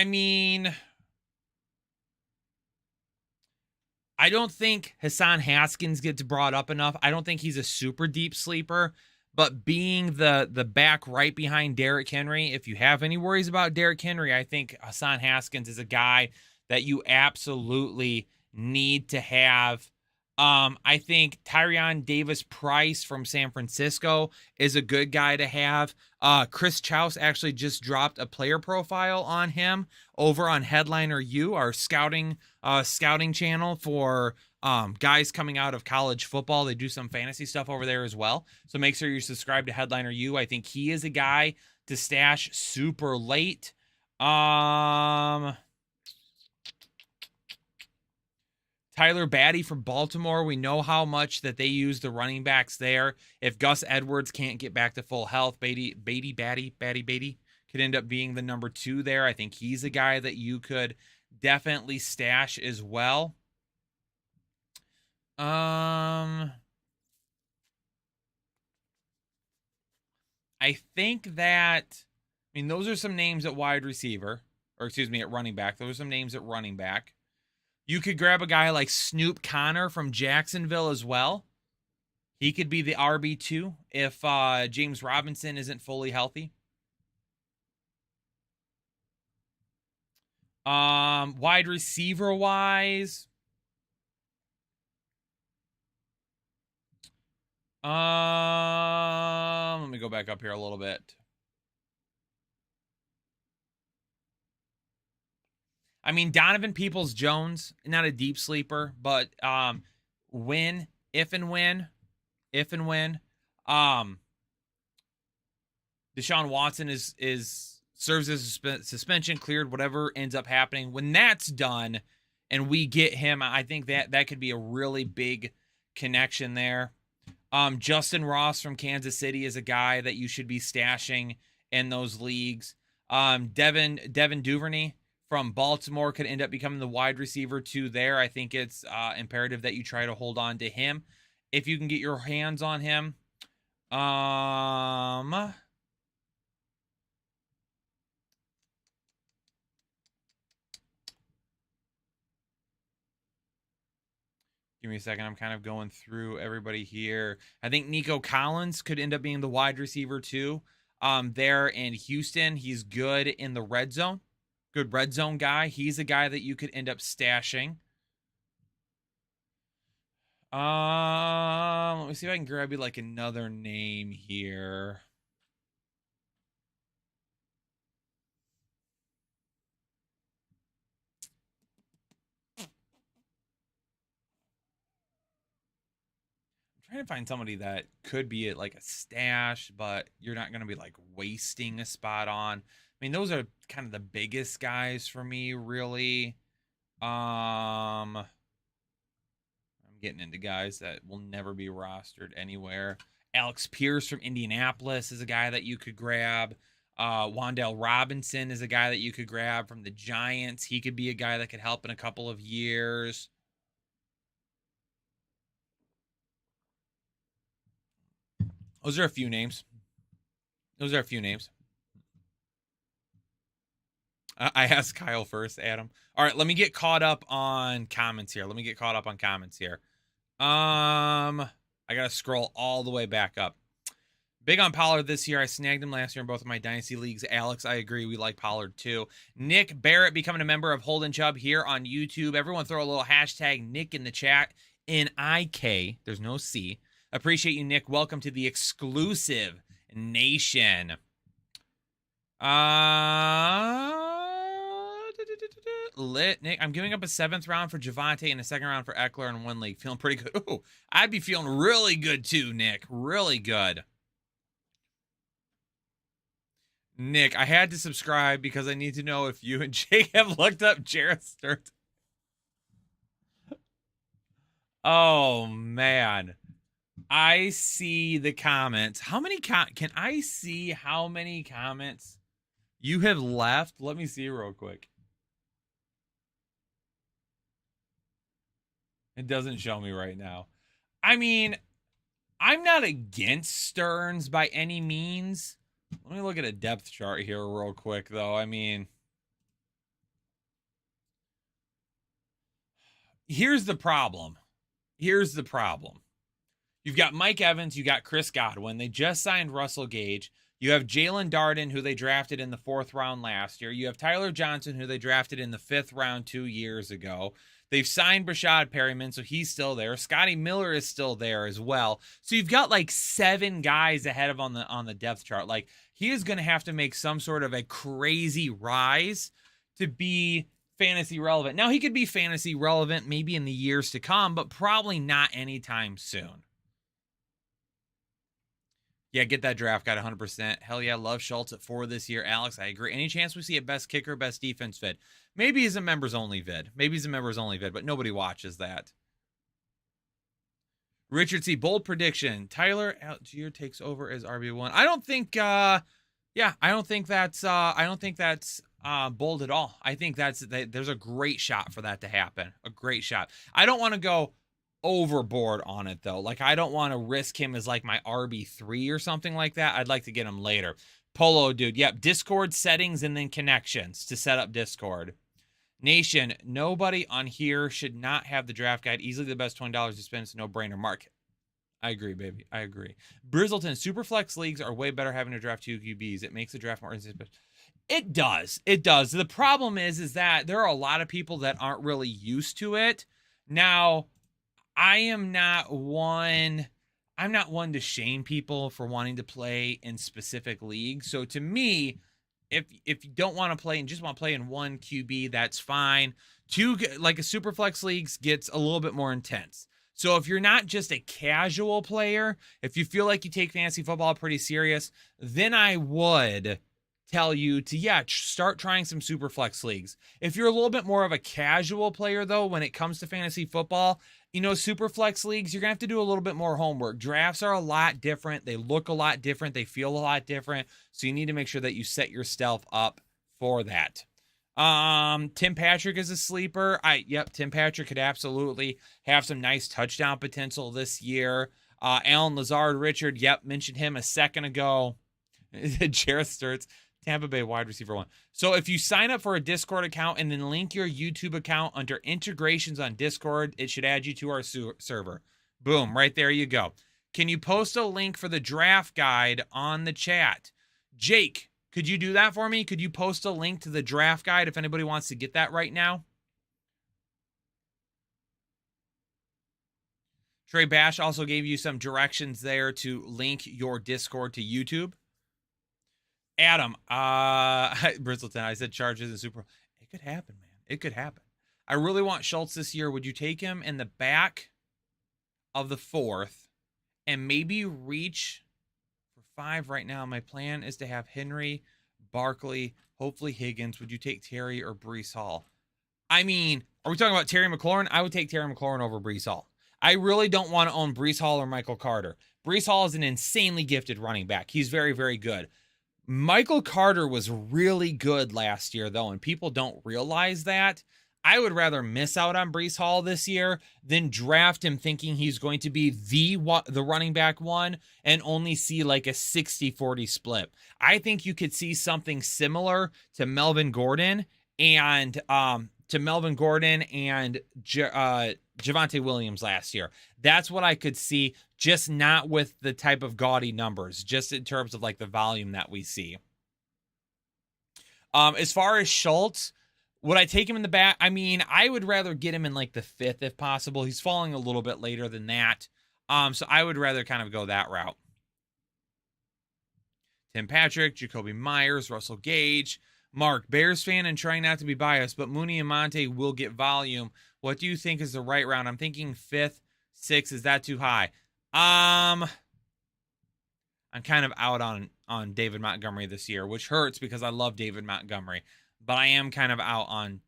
mean, I don't think Hassan Haskins gets brought up enough. I don't think he's a super deep sleeper, but being the back right behind Derrick Henry, if you have any worries about Derrick Henry, I think Hassan Haskins is a guy that you absolutely need to have. I think Tyrion Davis-Price from San Francisco is a good guy to have. Chris Chouse actually just dropped a player profile on him over on Headliner U, our scouting channel for guys coming out of college football. They do some fantasy stuff over there as well. So make sure you subscribe to Headliner U. I think he is a guy to stash super late. Tyler Batty from Baltimore. We know how much that they use the running backs there. If Gus Edwards can't get back to full health, Batty could end up being the number 2 there. I think he's a guy that you could definitely stash as well. I think that, I mean, those are some names at wide receiver, or excuse me, at running back. Those are some names at running back. You could grab a guy like Snoop Connor from Jacksonville as well. He could be the RB2 if James Robinson isn't fully healthy. Wide receiver wise, let me go back up here a little bit. I mean, Donovan Peoples-Jones, not a deep sleeper, but if and when Deshaun Watson serves as a suspension, cleared, whatever ends up happening, when that's done and we get him, I think that could be a really big connection there. Justin Ross from Kansas City is a guy that you should be stashing in those leagues. Devin Duvernay from Baltimore could end up becoming the wide receiver 2 there. I think it's imperative that you try to hold on to him if you can get your hands on him. Give me a second. I'm kind of going through everybody here. I think Nico Collins could end up being the wide receiver 2 there in Houston. He's good in the red zone. Good red zone guy. He's a guy that you could end up stashing. Let me see if I can grab you like another name here. trying to find somebody that could be at like a stash, but you're not going to be like wasting a spot on. I mean, those are kind of the biggest guys for me, really. I'm getting into guys that will never be rostered anywhere. Alex Pierce from Indianapolis is a guy that you could grab. Wan'Dale Robinson is a guy that you could grab from the Giants. He could be a guy that could help in a couple of years. Those are a few names. I asked Kyle first, Adam. All right, let me get caught up on comments here. I got to scroll all the way back up. Big on Pollard this year. I snagged him last year in both of my Dynasty leagues. Alex, I agree. We like Pollard too. Nick Barrett becoming a member of Holden Chubb here on YouTube. Everyone throw a little hashtag Nick in the chat. N-I-K. There's no C. Appreciate you, Nick. Welcome to the exclusive nation. Lit. Nick, I'm giving up a 7th round for Javonte and a 2nd round for Eckler in one league. Feeling pretty good. Ooh, I'd be feeling really good too, Nick. Really good. Nick, I had to subscribe because I need to know if you and Jake have looked up Jarrett Sturt. Oh, man. I see the comments. How many can I see how many comments you have left? Let me see real quick. It doesn't show me right now. I mean, I'm not against Stearns by any means. Let me look at a depth chart here real quick, though. I mean, here's the problem. You've got Mike Evans. You got Chris Godwin. They just signed Russell Gage. You have Jalen Darden, who they drafted in the 4th round last year. You have Tyler Johnson, who they drafted in the 5th round 2 years ago. They've signed Brashad Perryman, so he's still there. Scotty Miller is still there as well. So you've got like 7 guys ahead of on the depth chart. Like, he is going to have to make some sort of a crazy rise to be fantasy relevant. Now, he could be fantasy relevant maybe in the years to come, but probably not anytime soon. Yeah, get that draft guide 100%. Hell yeah, love Schultz at 4 this year. Alex, I agree. Any chance we see a best kicker, best defense vid? Maybe he's a members only vid, but nobody watches that. Richard C. Bold prediction. Tyler Algier takes over as RB1. I don't think that's bold at all. I think there's a great shot for that to happen. A great shot. I don't want to go overboard on it though. Like, I don't want to risk him as like my RB3 or something like that. I'd like to get him later. Polo dude. Yep. Discord settings and then connections to set up Discord. Nation, nobody on here should not have the draft guide. Easily the best $20 to spend. It's a no-brainer. Market. I agree, baby. I agree. Brizzleton, Superflex leagues are way better having to draft 2 QBs. It makes the draft more instant. It does. It does. The problem is that there are a lot of people that aren't really used to it. Now, I'm not one to shame people for wanting to play in specific leagues. So to me, if you don't want to play and just want to play in 1 QB, that's fine. 2, like a Superflex leagues, gets a little bit more intense. So if you're not just a casual player, if you feel like you take fantasy football pretty serious, then I would tell you to, start trying some Superflex leagues. If you're a little bit more of a casual player, though, when it comes to fantasy football, Superflex leagues, you're going to have to do a little bit more homework. Drafts are a lot different. They look a lot different. They feel a lot different. So you need to make sure that you set yourself up for that. Tim Patrick is a sleeper. Tim Patrick could absolutely have some nice touchdown potential this year. Alan Lazard, Richard, mentioned him a second ago. Jarrett Sturts, Tampa Bay wide receiver 1. So if you sign up for a Discord account and then link your YouTube account under integrations on Discord, it should add you to our server. Boom, right there you go. Can you post a link for the draft guide on the chat? Jake, could you do that for me? Could you post a link to the draft guide if anybody wants to get that right now? Trey Bash also gave you some directions there to link your Discord to YouTube. Adam, Bristleton, I said charges and super. It could happen, man. It could happen. I really want Schultz this year. Would you take him in the back of the 4th and maybe reach for 5 right now. My plan is to have Henry, Barkley, hopefully Higgins. Would you take Terry or Breece Hall? I mean, are we talking about Terry McLaurin? I would take Terry McLaurin over Breece Hall. I really don't want to own Breece Hall or Michael Carter. Breece Hall is an insanely gifted running back. He's very, very good. Michael Carter was really good last year, though, and people don't realize that. I would rather miss out on Breece Hall this year than draft him thinking he's going to be the running back one and only see like a 60-40 split. I think you could see something similar to Melvin Gordon and Javonte Williams last year. That's what I could see, just not with the type of gaudy numbers, just in terms of like the volume that we see. As far as Schultz, would I take him in the back? I mean, I would rather get him in like the 5th if possible. He's falling a little bit later than that. So I would rather kind of go that route. Tim Patrick, Jacoby Myers, Russell Gage, Mark, Bears fan and trying not to be biased, but Mooney and Monte will get volume. What do you think is the right round? I'm thinking 5th, 6th. Is that too high? I'm kind of out on David Montgomery this year, which hurts because I love David Montgomery. But I am kind of out on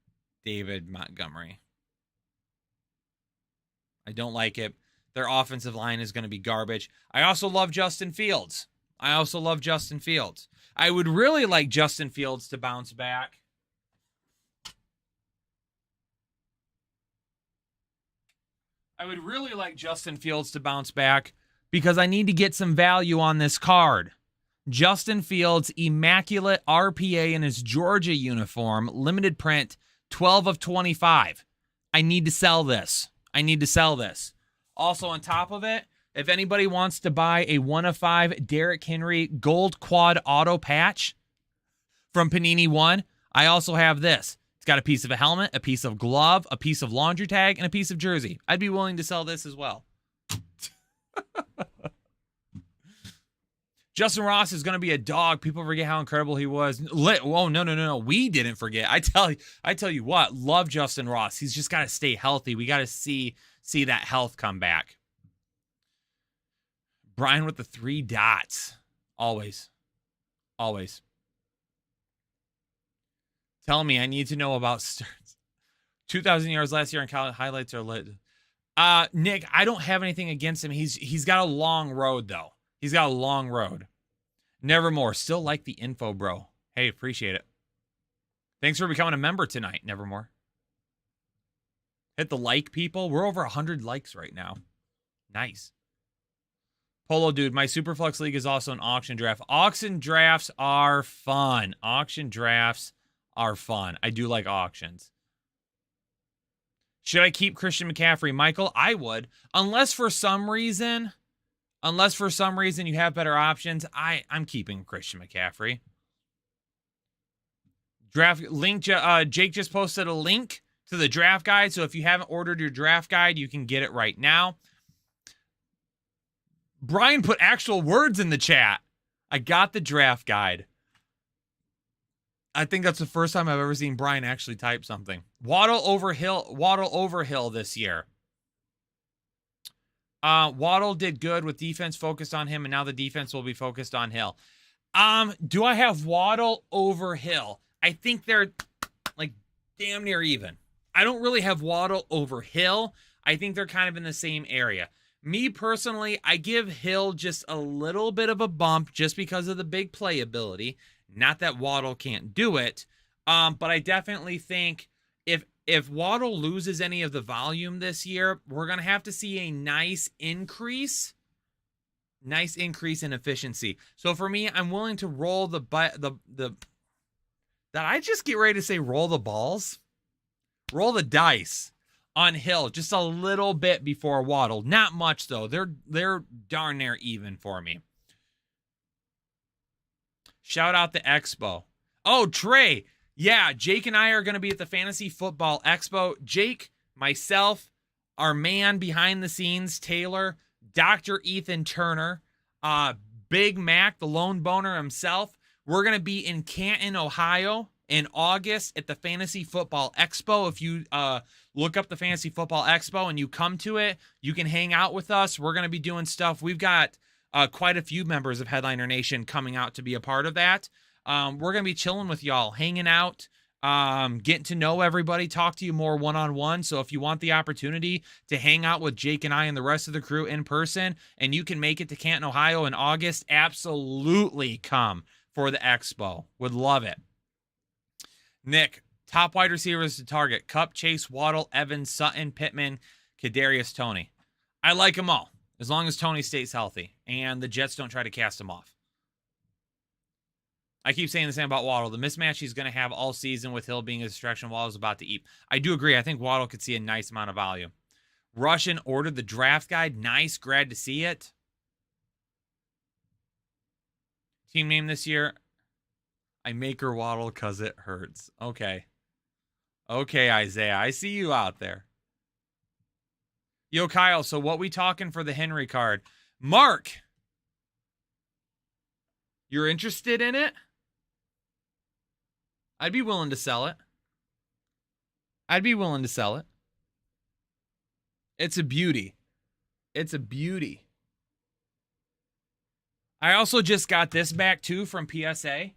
David Montgomery. I don't like it. Their offensive line is going to be garbage. I also love Justin Fields. I would really like Justin Fields to bounce back. Because I need to get some value on this card. Justin Fields, immaculate RPA in his Georgia uniform, limited print, 12 of 25. I need to sell this. Also, on top of it, if anybody wants to buy a 1 of 5 Derrick Henry gold quad auto patch from Panini One, I also have this. It's got a piece of a helmet, a piece of glove, a piece of laundry tag, and a piece of jersey. I'd be willing to sell this as well. Justin Ross is going to be a dog. People forget how incredible he was. Oh, no. We didn't forget. I tell you what, love Justin Ross. He's just got to stay healthy. We got to see that health come back. Brian with the 3 dots. Always. Tell me, I need to know about Stearns. 2,000 yards last year in college. Highlights are lit. Nick, I don't have anything against him. He's got a long road, though. Nevermore. Still like the info, bro. Hey, appreciate it. Thanks for becoming a member tonight, Nevermore. Hit the like, people. We're over 100 likes right now. Nice. Polo dude, my Superflex League is also an auction draft. Auction drafts are fun. I do like auctions. Should I keep Christian McCaffrey? Michael, I would. Unless for some reason you have better options, I'm keeping Christian McCaffrey. Draft link. Jake just posted a link to the draft guide, so if you haven't ordered your draft guide, you can get it right now. Brian put actual words in the chat. I got the draft guide. I think that's the first time I've ever seen Brian actually type something. Waddle over Hill this year. Waddle did good with defense focused on him, and now the defense will be focused on Hill. Do I have Waddle over Hill? I think they're like damn near even. I don't really have Waddle over Hill. I think they're kind of in the same area. Me personally, I give Hill just a little bit of a bump just because of the big playability. Not that Waddle can't do it, but I definitely think if Waddle loses any of the volume this year, we're going to have to see a nice increase in efficiency. So for me, I'm willing to roll did I just get ready to say roll the balls? Roll the dice on Hill just a little bit before Waddle. Not much though. They're darn near even for me. Shout out the Expo. Oh, Trey. Yeah, Jake and I are going to be at the Fantasy Football Expo. Jake, myself, our man behind the scenes, Taylor, Dr. Ethan Turner, Big Mac, the lone boner himself. We're going to be in Canton, Ohio, in August at the Fantasy Football Expo. If you look up the Fantasy Football Expo and you come to it, you can hang out with us. We're going to be doing stuff. We've got quite a few members of Headliner Nation coming out to be a part of that. We're going to be chilling with y'all, hanging out, getting to know everybody, talk to you more one-on-one. So if you want the opportunity to hang out with Jake and I and the rest of the crew in person, and you can make it to Canton, Ohio in August, absolutely come for the expo. Would love it. Nick, top wide receivers to target: Kupp, Chase, Waddle, Evans, Sutton, Pittman, Kadarius Toney. I like them all, as long as Toney stays healthy and the Jets don't try to cast him off. I keep saying the same about Waddle. The mismatch he's going to have all season with Hill being a distraction, Waddle's about to eat. I do agree. I think Waddle could see a nice amount of volume. Russian ordered the draft guide. Nice. Glad to see it. Team name this year: I make her Waddle because it hurts. Okay. Okay, Isaiah. I see you out there. Yo, Kyle, so what we talking for the Henry card? Mark, you're interested in it? I'd be willing to sell it. I'd be willing to sell it. It's a beauty. It's a beauty. I also just got this back, too, from PSA.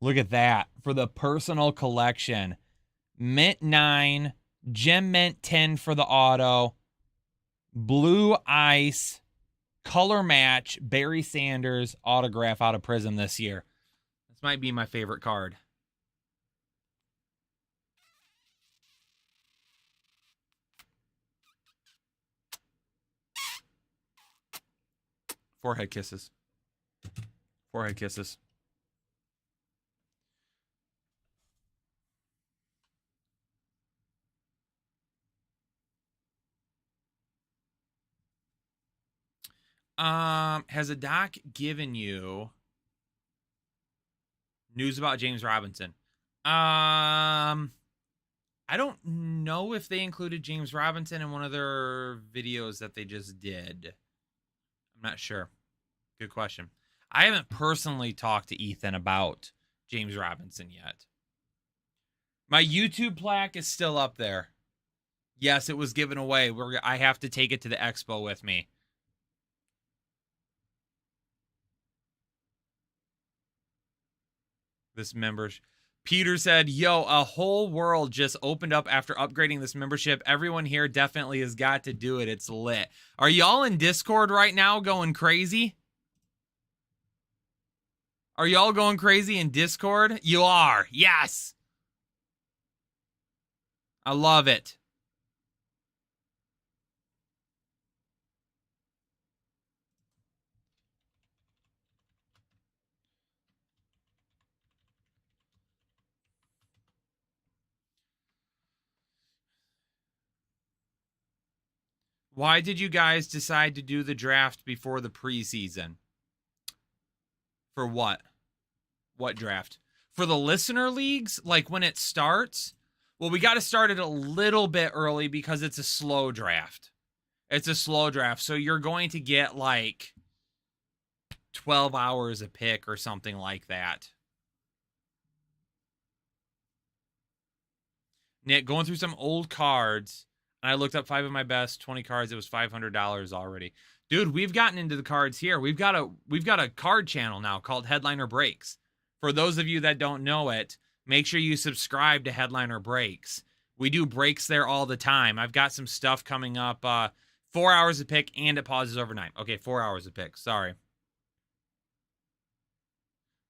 Look at that. For the personal collection. Mint 9. Gem Mint 10 for the auto. Blue Ice. Color match. Barry Sanders autograph out of Prism this year. This might be my favorite card. Forehead kisses. Forehead kisses. Has a doc given you news about James Robinson? I don't know if they included James Robinson in one of their videos that they just did. I'm not sure. Good question. I haven't personally talked to Ethan about James Robinson yet. My YouTube plaque is still up there. Yes, it was given away. I have to take it to the expo with me. This membership. Peter said, yo, a whole world just opened up after upgrading this membership. Everyone here definitely has got to do it. It's lit. Are y'all in Discord right now going crazy? Are y'all going crazy in Discord? You are. Yes. I love it. Why did you guys decide to do the draft before the preseason? For what? What draft? For the listener leagues? Like when it starts? Well, we got to start it a little bit early because it's a slow draft. It's a slow draft. So you're going to get like 12 hours a pick or something like that. Nick, going through some old cards. And I looked up 5 of my best 20 cards. It was $500 already. Dude, we've gotten into the cards here. We've got a card channel now called Headliner Breaks. For those of you that don't know it, make sure you subscribe to Headliner Breaks. We do breaks there all the time. I've got some stuff coming up. 4 hours a pick, and it pauses overnight. Okay, 4 hours a pick. Sorry.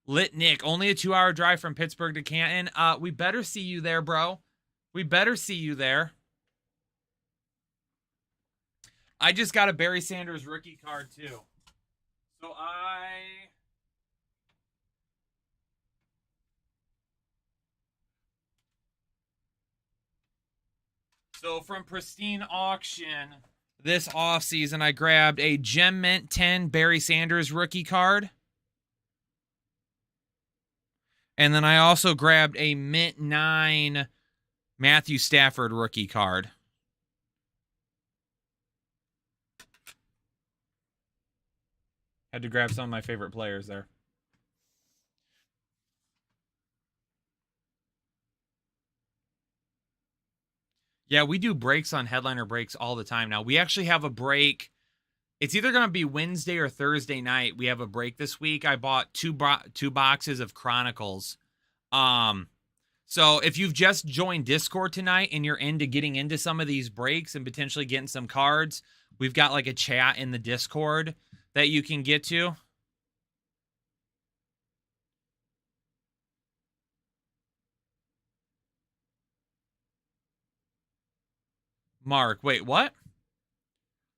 Lit Nick, only a 2-hour drive from Pittsburgh to Canton. We better see you there, bro. We better see you there. I just got a Barry Sanders rookie card, too. So from Pristine Auction this offseason, I grabbed a Gem Mint 10 Barry Sanders rookie card. And then I also grabbed a Mint 9 Matthew Stafford rookie card. Had to grab some of my favorite players there. Yeah, we do breaks on Headliner Breaks all the time now. We actually have a break. It's either going to be Wednesday or Thursday night. We have a break this week. I bought two boxes of Chronicles. So if you've just joined Discord tonight and you're into getting into some of these breaks and potentially getting some cards, we've got like a chat in the Discord that you can get to. Mark, wait, what?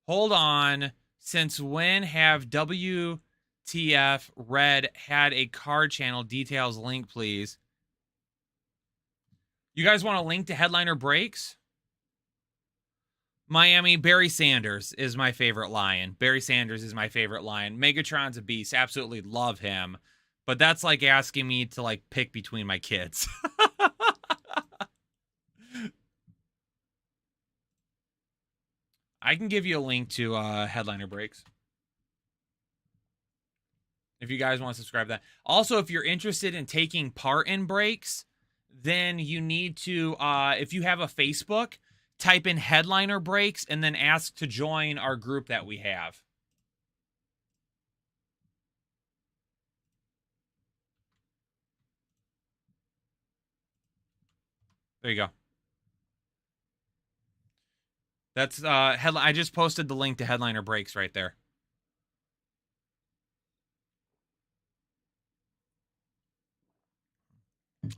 Hold on. Since when have WTF Red had a card channel? Details link, please. You guys want a link to Headliner Breaks? Miami, Barry Sanders is my favorite Lion. Barry Sanders is my favorite Lion. Megatron's a beast. Absolutely love him. But that's like asking me to like pick between my kids. I can give you a link to Headliner Breaks if you guys want to subscribe to that. Also, if you're interested in taking part in breaks, then you need to, if you have a Facebook, type in Headliner Breaks and then ask to join our group that we have. There you go. That's I just posted the link to Headliner Breaks right there.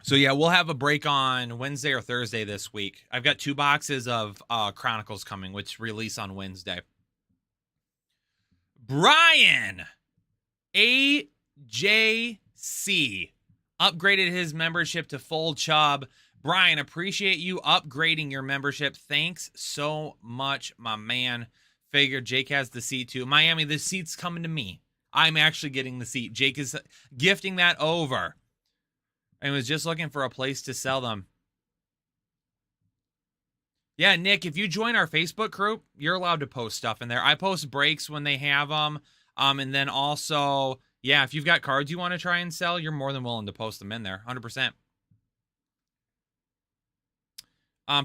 So yeah, we'll have a break on Wednesday or Thursday this week. I've got 2 boxes of Chronicles coming, which release on Wednesday. Brian AJC upgraded his membership to full chub. Brian, appreciate you upgrading your membership. Thanks so much, my man. Figured Jake has the seat too. Miami, the seat's coming to me. I'm actually getting the seat. Jake is gifting that over. And was just looking for a place to sell them. Yeah, Nick, if you join our Facebook group, you're allowed to post stuff in there. I post breaks when they have them. And then also, yeah, if you've got cards you want to try and sell, you're more than willing to post them in there. 100%.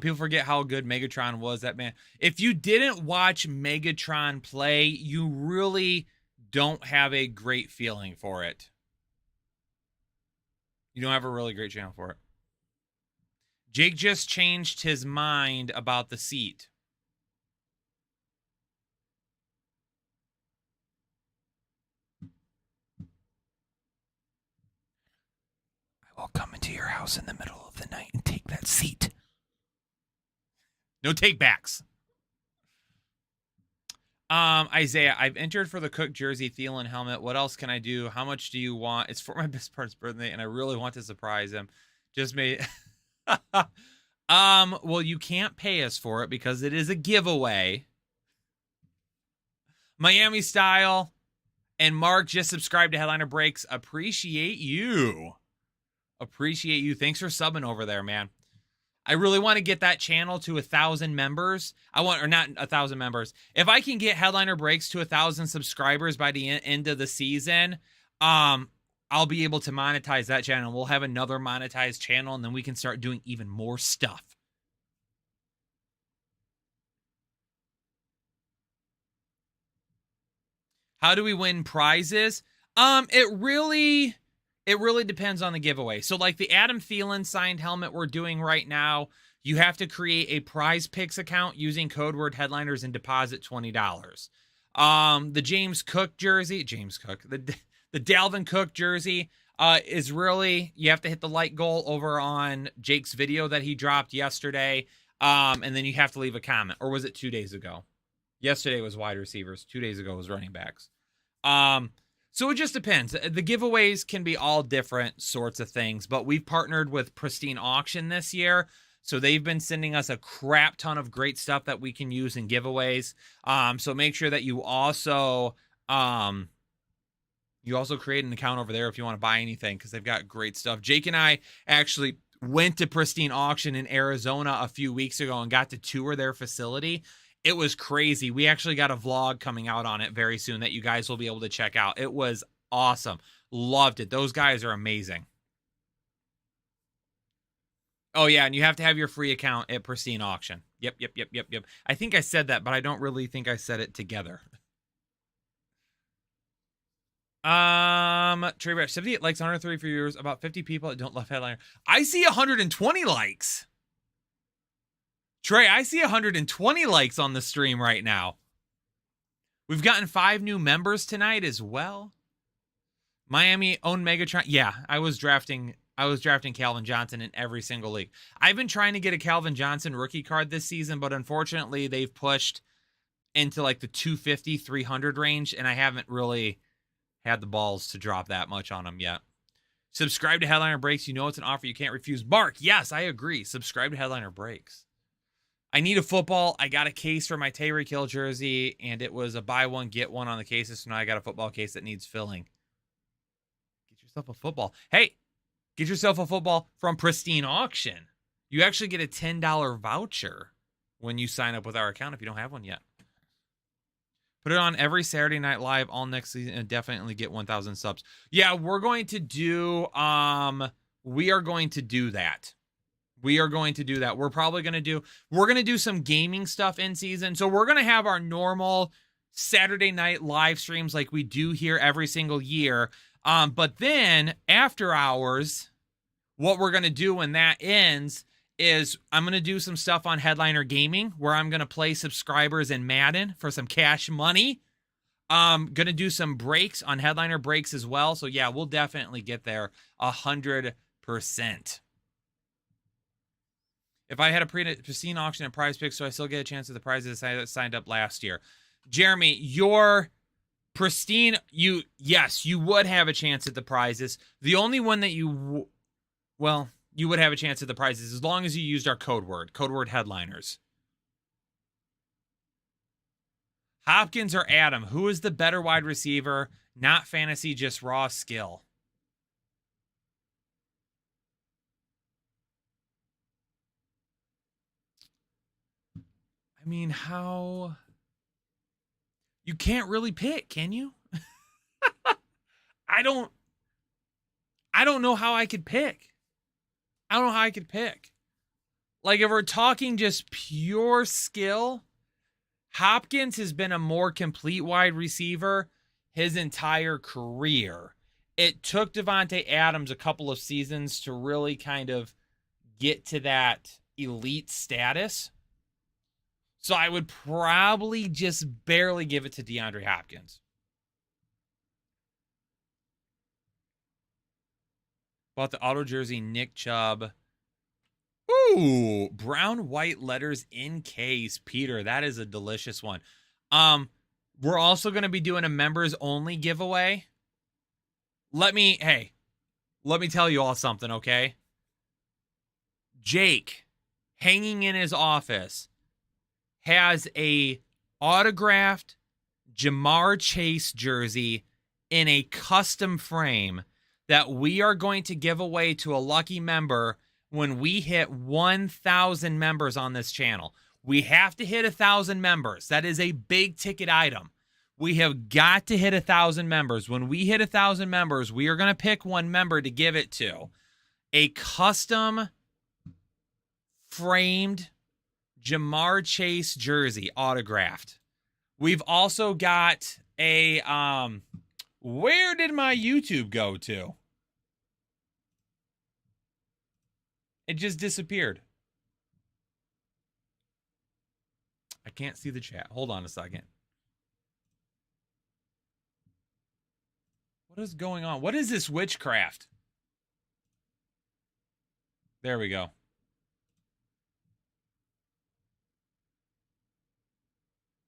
People forget how good Megatron was, that man. If you didn't watch Megatron play, you really don't have a great feeling for it. You don't have a really great channel for it. Jake just changed his mind about the seat. I will come into your house in the middle of the night and take that seat. No take backs. Isaiah, I've entered for the Cook jersey, Thielen helmet. What else can I do? How much do you want? It's for my best part's birthday, and I really want to surprise him. Just made. Well, you can't pay us for it because it is a giveaway. Miami Style and Mark just subscribed to Headliner Breaks. Appreciate you. Appreciate you. Thanks for subbing over there, man. I really want to get that channel to 1,000 members. Or not 1,000 members. If I can get Headliner Breaks to 1,000 subscribers by the end of the season, I'll be able to monetize that channel. We'll have another monetized channel, and then we can start doing even more stuff. How do we win prizes? It really depends on the giveaway. So like the Adam Thielen signed helmet we're doing right now, you have to create a Prize Picks account using code word headliners and deposit $20. The James Cook jersey, the Dalvin Cook jersey is really, you have to hit the like goal over on Jake's video that he dropped yesterday. And then you have to leave a comment. Or was it 2 days ago? Yesterday was wide receivers. 2 days ago was running backs. So it just depends. The giveaways can be all different sorts of things, but we've partnered with Pristine Auction this year. So they've been sending us a crap ton of great stuff that we can use in giveaways. So make sure that you also You also create an account over there if you want to buy anything because they've got great stuff. Jake and I actually went to Pristine Auction in Arizona a few weeks ago and got to tour their facility. It was crazy. We actually got a vlog coming out on it very soon that you guys will be able to check out. It was awesome. Loved it. Those guys are amazing. Oh, yeah, and you have to have your free account at Pristine Auction. Yep. I think I said that, but I don't really think I said it together. Trey Brett, 78 likes, 103 viewers, about 50 people that don't love Headliner. I see 120 likes. Trey, I see 120 likes on the stream right now. We've gotten 5 new members tonight as well. Miami owned Megatron. Yeah, I was drafting Calvin Johnson in every single league. I've been trying to get a Calvin Johnson rookie card this season, but unfortunately they've pushed into like the 250, 300 range, and I haven't really had the balls to drop that much on them yet. Subscribe to Headliner Breaks. You know it's an offer you can't refuse. Mark, yes, I agree. Subscribe to Headliner Breaks. I need a football. I got a case for my Tyreek Hill jersey, and it was a buy one, get one on the cases, so now I got a football case that needs filling. Get yourself a football. Hey, get yourself a football from Pristine Auction. You actually get a $10 voucher when you sign up with our account if you don't have one yet. Put it on every Saturday Night Live all next season and definitely get 1,000 subs. Yeah, we're going to do that. We are going to do that. We're going to do some gaming stuff in season. So we're going to have our normal Saturday night live streams like we do here every single year. But then after hours, what we're going to do when that ends is I'm going to do some stuff on Headliner Gaming where I'm going to play subscribers in Madden for some cash money. Going to do some breaks on Headliner Breaks as well. So yeah, we'll definitely get there 100%. If I had a Pristine Auction and Prize Picks, so I still get a chance at the prizes I signed up last year. Jeremy, your Pristine, you would have a chance at the prizes. The only one that you would have a chance at the prizes as long as you used our code word Headliners. Hopkins or Adam, who is the better wide receiver? Not fantasy, just raw skill. I mean, how? You can't really pick, can you? I don't know how I could pick. Like, if we're talking just pure skill, Hopkins has been a more complete wide receiver his entire career. It took Devontae Adams a couple of seasons to really kind of get to that elite status. So I would probably just barely give it to DeAndre Hopkins. Bought the auto jersey, Nick Chubb. Ooh, brown white letters in case, Peter. That is a delicious one. We're also going to be doing a members only giveaway. Let me tell you all something, okay? Jake, hanging in his office, has a autographed Jamar Chase jersey in a custom frame that we are going to give away to a lucky member when we hit 1,000 members on this channel. We have to hit 1,000 members. That is a big ticket item. We have got to hit 1,000 members. When we hit 1,000 members, we are going to pick one member to give it to. A custom framed Jamar Chase jersey, autographed. We've also got a, where did my YouTube go to? It just disappeared. I can't see the chat. Hold on a second. What is going on? What is this witchcraft? There we go.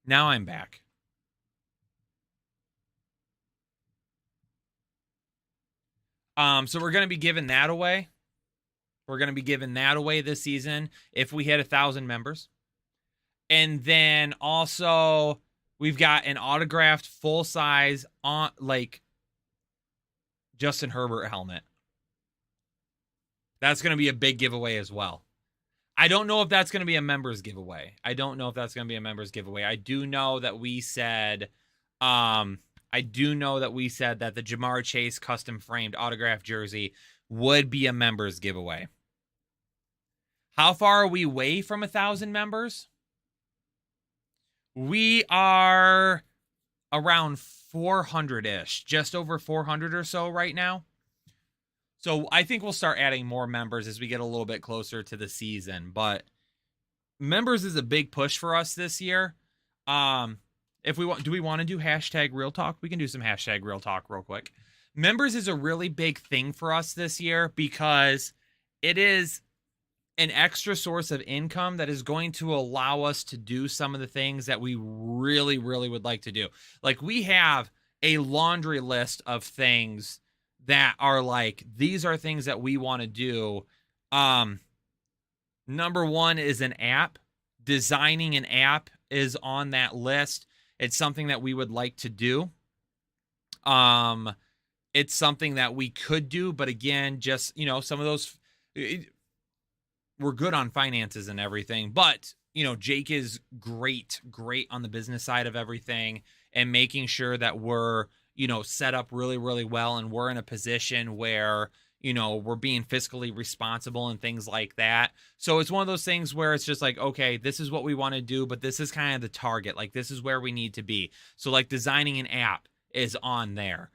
Now I'm back. So we're going to be giving that away. We're going to be giving that away this season if we hit 1,000 members. And then also we've got an autographed full-size Justin Herbert helmet. That's going to be a big giveaway as well. I don't know if that's going to be a members giveaway. I do know that we said that the Jamar Chase custom framed autographed jersey would be a members giveaway. How far are we away from 1,000 members? We are around 400-ish, just over 400 or so right now. So I think we'll start adding more members as we get a little bit closer to the season. But members is a big push for us this year. If we want, do we want to do hashtag real talk? We can do some hashtag real talk real quick. Members is a really big thing for us this year because it is an extra source of income that is going to allow us to do some of the things that we really, really would like to do. Like, we have a laundry list of things that are like, these are things that we want to do. Number one is an app. Designing an app is on that list. It's something that we would like to do. It's something that we could do, but again, just, some of those, we're good on finances and everything, but Jake is great on the business side of everything and making sure that we're, set up really, really well. And we're in a position where, we're being fiscally responsible and things like that. So it's one of those things where it's just like, okay, this is what we want to do, but this is kind of the target. Like, this is where we need to be. So like designing an app is on there.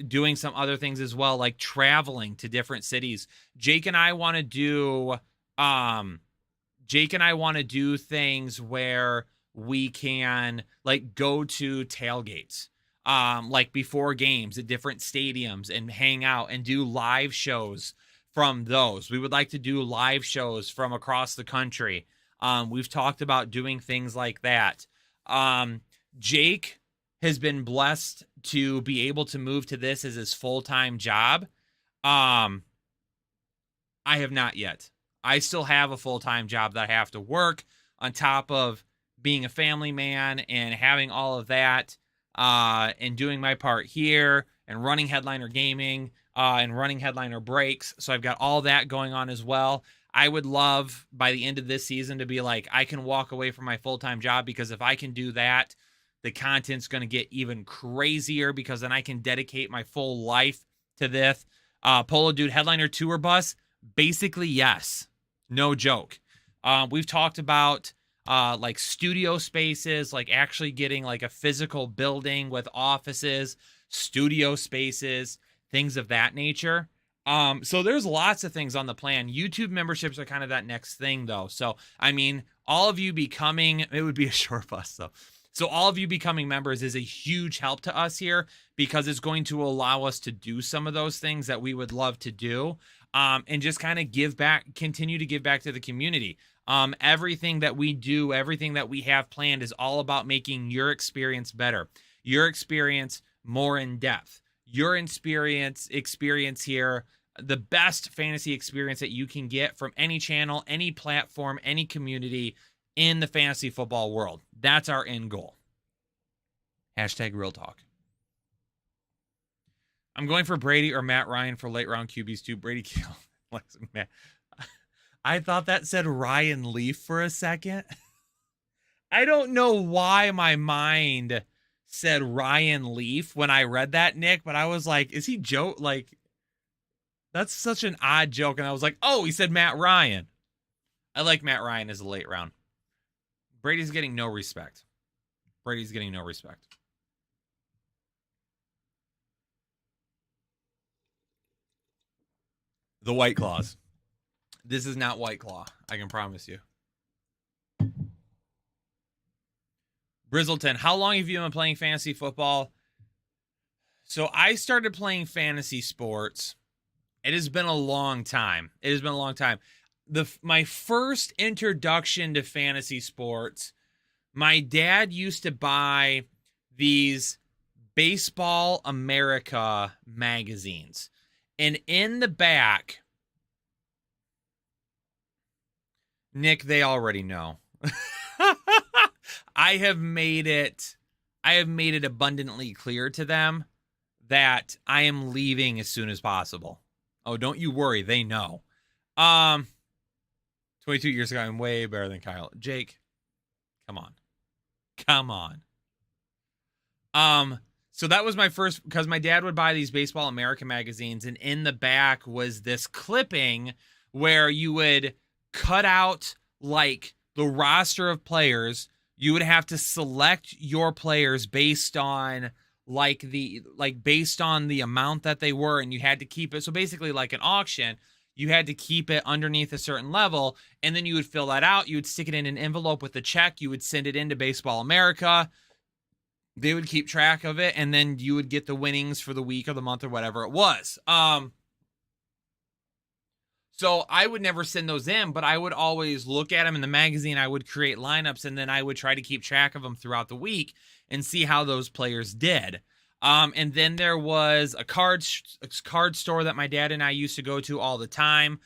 Doing some other things as well, like traveling to different cities. Jake and I want to do things where we can like go to tailgates, like before games at different stadiums and hang out and do live shows from those. We would like to do live shows from across the country. We've talked about doing things like that. Jake has been blessed to be able to move to this as his full-time job. I have not yet. I still have a full-time job that I have to work on top of being a family man and having all of that, and doing my part here and running Headliner Gaming, and running Headliner Breaks. So I've got all that going on as well. I would love by the end of this season to be like, I can walk away from my full-time job, because if I can do that, the content's going to get even crazier, because then I can dedicate my full life to this. Polo Dude Headliner Tour Bus, basically yes. No joke. We've talked about like studio spaces, like actually getting like a physical building with offices, studio spaces, things of that nature. So there's lots of things on the plan. YouTube memberships are kind of that next thing though. So, I mean, all of you becoming, it would be a short bus though. So all of you becoming members is a huge help to us here, because it's going to allow us to do some of those things that we would love to do, and just kind of give back, continue to give back to the community. Everything that we do, everything that we have planned is all about making your experience better, your experience more in depth, your experience here, the best fantasy experience that you can get from any channel, any platform, any community in the fantasy football world. That's our end goal. Hashtag real talk. I'm going for Brady or Matt Ryan for late round QBs too. Brady kill. I thought that said Ryan Leaf for a second. I don't know why my mind said Ryan Leaf when I read that, Nick, but I was like, is he joke? Like, that's such an odd joke. And I was like, oh, he said Matt Ryan. I like Matt Ryan as a late round. Brady's getting no respect. Brady's getting no respect. The White Claws. This is not White Claw, I can promise you. Brizzleton, how long have you been playing fantasy football? So I started playing fantasy sports. It has been a long time. My first introduction to fantasy sports, my dad used to buy these Baseball America magazines. And in the back, Nick, they already know. I have made it abundantly clear to them that I am leaving as soon as possible. Oh, don't you worry. They know. 22 years ago, I'm way better than Kyle. Jake, come on. Come on. So that was my first, because my dad would buy these Baseball America magazines, and in the back was this clipping where you would cut out like the roster of players. You would have to select your players based on based on the amount that they were, and you had to keep it. So basically like an auction, you had to keep it underneath a certain level, and then you would fill that out. You would stick it in an envelope with a check. You would send it into Baseball America. They would keep track of it, and then you would get the winnings for the week or the month or whatever it was. So I would never send those in, but I would always look at them in the magazine. I would create lineups, and then I would try to keep track of them throughout the week and see how those players did. And then there was a card store that my dad and I used to go to all the time.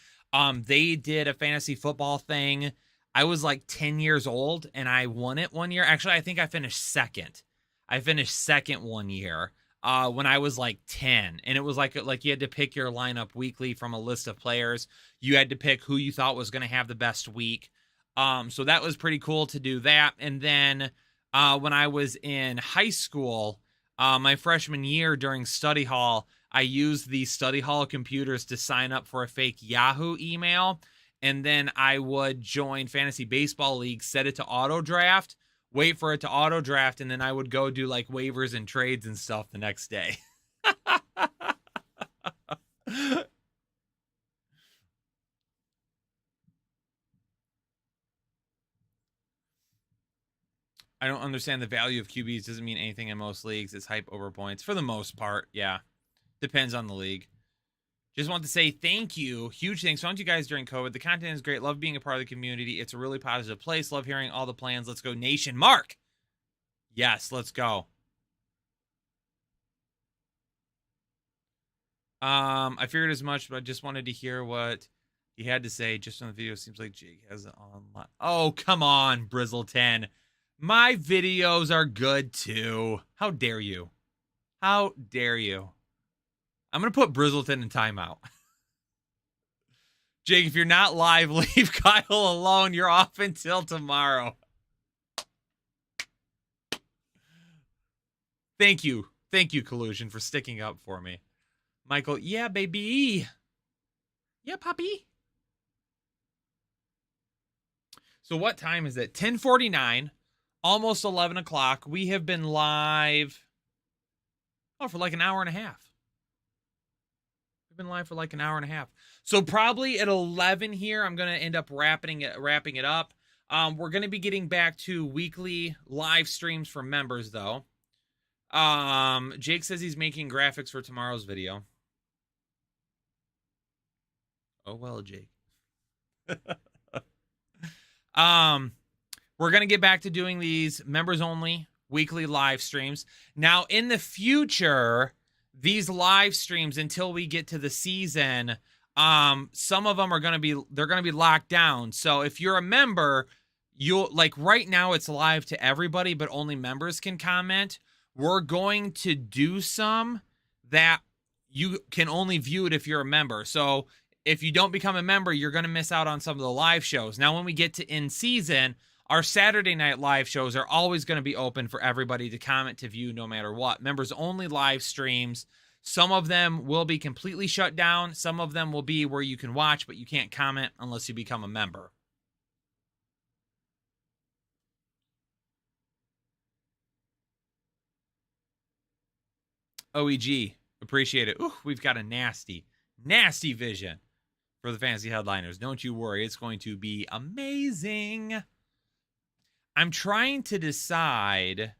They did a fantasy football thing. I was like 10 years old, and I won it one year. Actually, I think I finished second. I finished second one year when I was like 10. And it was like you had to pick your lineup weekly from a list of players. You had to pick who you thought was going to have the best week. So that was pretty cool to do that. And then when I was in high school, my freshman year during study hall, I used the study hall computers to sign up for a fake Yahoo email. And then I would join Fantasy Baseball League, set it to auto draft, wait for it to auto draft, and then I would go do like waivers and trades and stuff the next day. I don't understand the value of QBs. Doesn't mean anything in most leagues. It's hype over points for the most part. Yeah. Depends on the league. Just want to say thank you. Huge thanks. Found you guys during COVID. The content is great. Love being a part of the community. It's a really positive place. Love hearing all the plans. Let's go Nation. Mark. Yes, let's go. I figured as much, but I just wanted to hear what he had to say. Just on the video, seems like Jake has it online. Oh, come on, Brizzle10. My videos are good too. How dare you? How dare you? I'm going to put Brizzleton in timeout. Jake, if you're not live, leave Kyle alone. You're off until tomorrow. Thank you. Thank you, Collusion, for sticking up for me. Michael, yeah, baby. Yeah, puppy. So what time is it? 10:49, almost 11 o'clock. We have been live for like an hour and a half. We've been live for like an hour and a half. So probably at 11 here, I'm going to end up wrapping it up. We're going to be getting back to weekly live streams for members, though. Jake says he's making graphics for tomorrow's video. Oh, well, Jake. We're going to get back to doing these members-only weekly live streams. Now, in the future, these live streams, until we get to the season, some of them are going to be locked down. So if you're a member, you'll like right now it's live to everybody, but only members can comment. We're going to do some that you can only view it if you're a member. So if you don't become a member, you're going to miss out on some of the live shows. Now, when we get to in season, our Saturday night live shows are always going to be open for everybody to comment, to view, no matter what. Members only live streams. Some of them will be completely shut down. Some of them will be where you can watch, but you can't comment unless you become a member. OEG, appreciate it. Ooh, we've got a nasty, nasty vision for the Fantasy Headliners. Don't you worry. It's going to be amazing. I'm trying to decide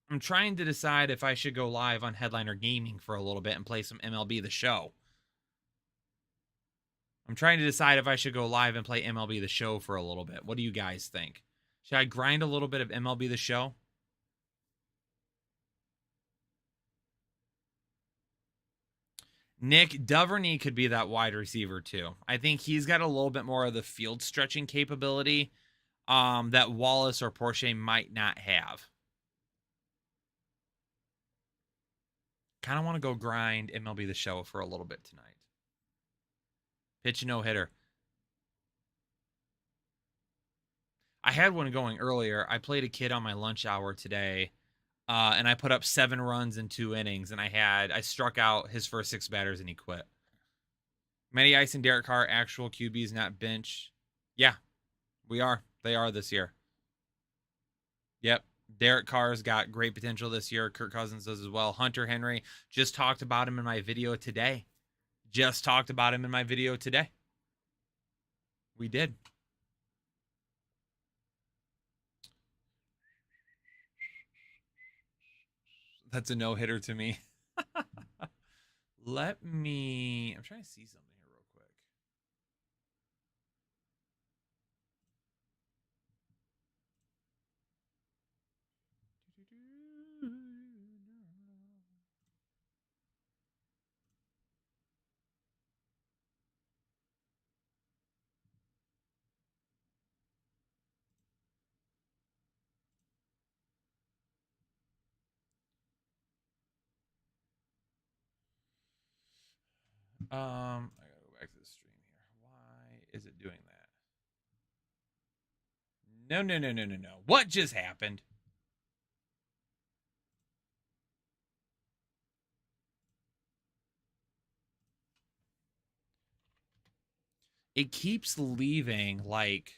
if I should go live on Headliner Gaming for a little bit and play some MLB The Show. I'm trying to decide if I should go live and play MLB The Show for a little bit. What do you guys think? Should I grind a little bit of MLB The Show? Nick Duvernay could be that wide receiver too. I think he's got a little bit more of the field stretching capability that Wallace or Porsche might not have. Kind of want to go grind MLB The Show for a little bit tonight. Pitch a no-hitter. I had one going earlier. I played a kid on my lunch hour today, and I put up 7 runs in 2 innings, and I struck out his first 6 batters, and he quit. Matty Ice and Derek Carr, actual QBs, not bench. Yeah, we are. They are this year. Yep. Derek Carr's got great potential this year. Kirk Cousins does as well. Hunter Henry, just talked about him in my video today. We did. That's a no-hitter to me. I'm trying to see something here real quick. I gotta go back to the stream here. Why is it doing that? No. What just happened? It keeps leaving like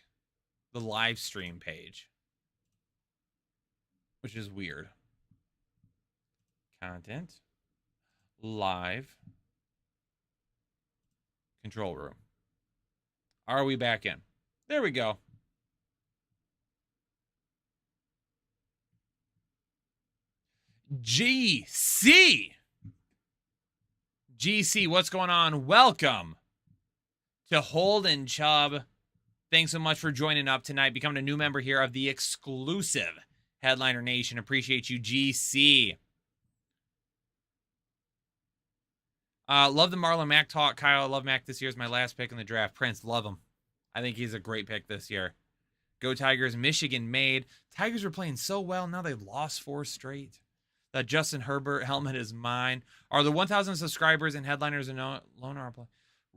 the live stream page, which is weird. Content, live, control room. Are we back in? There we go. GC, what's going on? Welcome to Holden Chubb. Thanks so much for joining up tonight, becoming a new member here of the exclusive Headliner Nation. Appreciate you, GC. Love the Marlon Mack talk, Kyle. I love Mack this year. Is my last pick in the draft. Prince, love him. I think he's a great pick this year. Go Tigers. Michigan made. Tigers were playing so well. Now they've lost 4 straight. That Justin Herbert helmet is mine. Are the 1,000 subscribers and headliners and loaner play?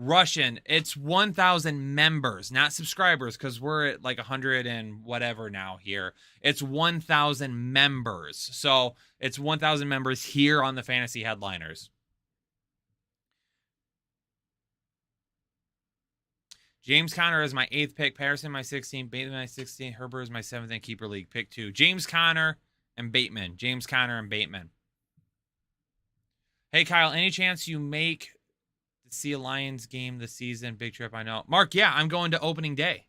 Russian, it's 1,000 members, not subscribers, because we're at like 100 and whatever now here. It's 1,000 members. So it's 1,000 members here on the Fantasy Headliners. James Conner is my 8th pick. Patterson, my 16th. Bateman, my 16th. Herbert is my 7th in keeper league. Pick 2. James Conner and Bateman. James Conner and Bateman. Hey, Kyle, any chance you make to see a Lions game this season? Big trip, I know. Mark, yeah, I'm going to opening day.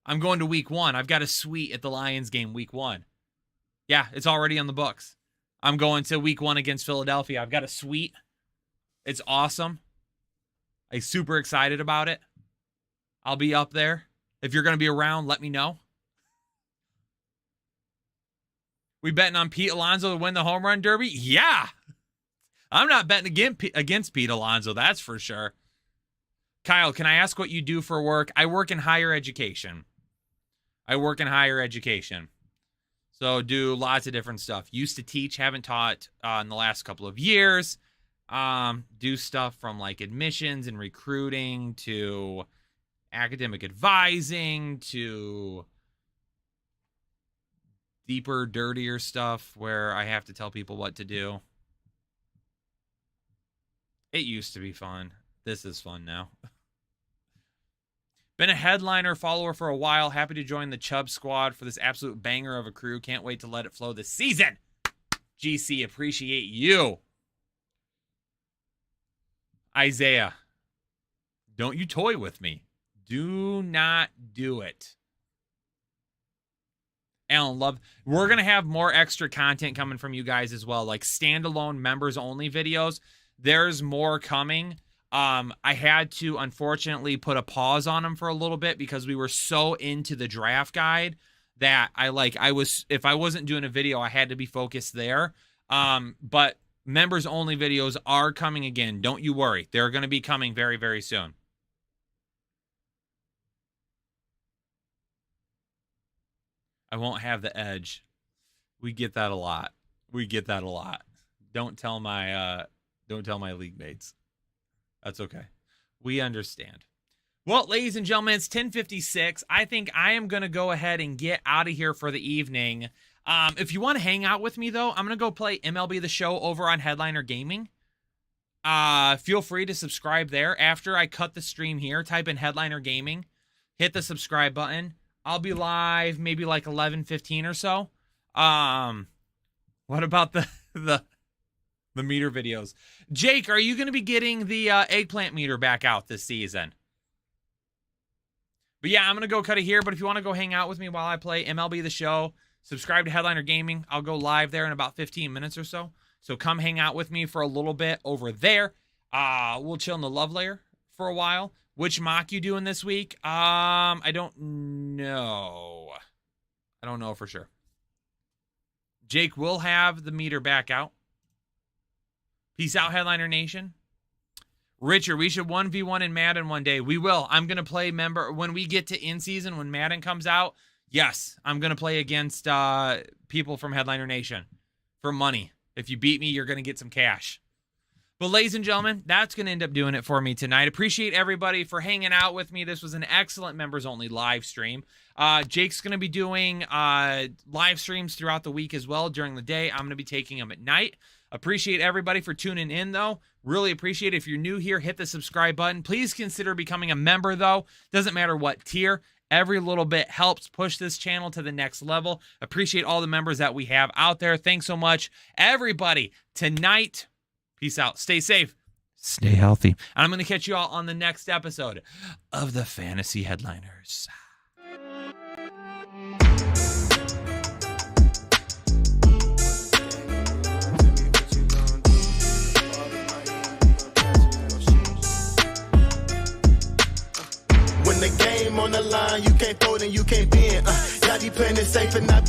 I'm going to week 1. I've got a suite at the Lions game week 1. Yeah, it's already on the books. I'm going to week 1 against Philadelphia. I've got a suite. It's awesome. I'm super excited about it. I'll be up there. If you're going to be around, let me know. We betting on Pete Alonso to win the home run derby? Yeah. I'm not betting against Pete Alonso, that's for sure. Kyle, can I ask what you do for work? I work in higher education. So do lots of different stuff. Used to teach, haven't taught in the last couple of years. Do stuff from like admissions and recruiting to academic advising to deeper, dirtier stuff where I have to tell people what to do. It used to be fun. This is fun now. Been a headliner follower for a while. Happy to join the Chubb squad for this absolute banger of a crew. Can't wait to let it flow this season. GC, appreciate you. Isaiah, don't you toy with me. Do not do it. Alan, love. We're going to have more extra content coming from you guys as well, like standalone members only videos. There's more coming. I had to unfortunately put a pause on them for a little bit because we were so into the draft guide that if I wasn't doing a video, I had to be focused there. But members only videos are coming again. Don't you worry. They're going to be coming very, very soon. I won't have the edge. We get that a lot. Don't tell my league mates. That's okay. We understand. Well, ladies and gentlemen, it's 10:56. I think I am going to go ahead and get out of here for the evening. If you want to hang out with me, though, I'm going to go play MLB The Show over on Headliner Gaming. Feel free to subscribe there. After I cut the stream here, type in Headliner Gaming. Hit the subscribe button. I'll be live maybe like 11:15 or so. What about the meter videos? Jake, are you going to be getting the eggplant meter back out this season? But yeah, I'm going to go cut it here. But if you want to go hang out with me while I play MLB The Show, subscribe to Headliner Gaming. I'll go live there in about 15 minutes or so. So come hang out with me for a little bit over there. We'll chill in the love layer for a while. Which mock you doing this week? I don't know. I don't know for sure. Jake will have the meter back out. Peace out, Headliner Nation. Richard, we should 1v1 in Madden one day. We will. I'm going to play when we get to in-season, when Madden comes out. Yes, I'm going to play against people from Headliner Nation for money. If you beat me, you're going to get some cash. But ladies and gentlemen, that's going to end up doing it for me tonight. Appreciate everybody for hanging out with me. This was an excellent members-only live stream. Jake's going to be doing live streams throughout the week as well during the day. I'm going to be taking them at night. Appreciate everybody for tuning in, though. Really appreciate it. If you're new here, hit the subscribe button. Please consider becoming a member, though. Doesn't matter what tier. Every little bit helps push this channel to the next level. Appreciate all the members that we have out there. Thanks so much, everybody. Tonight, peace out. Stay safe. Stay healthy. And I'm going to catch you all on the next episode of the Fantasy Headliners. When the game on the line, you can't fold and you can't bend. Y'all be playing it safe and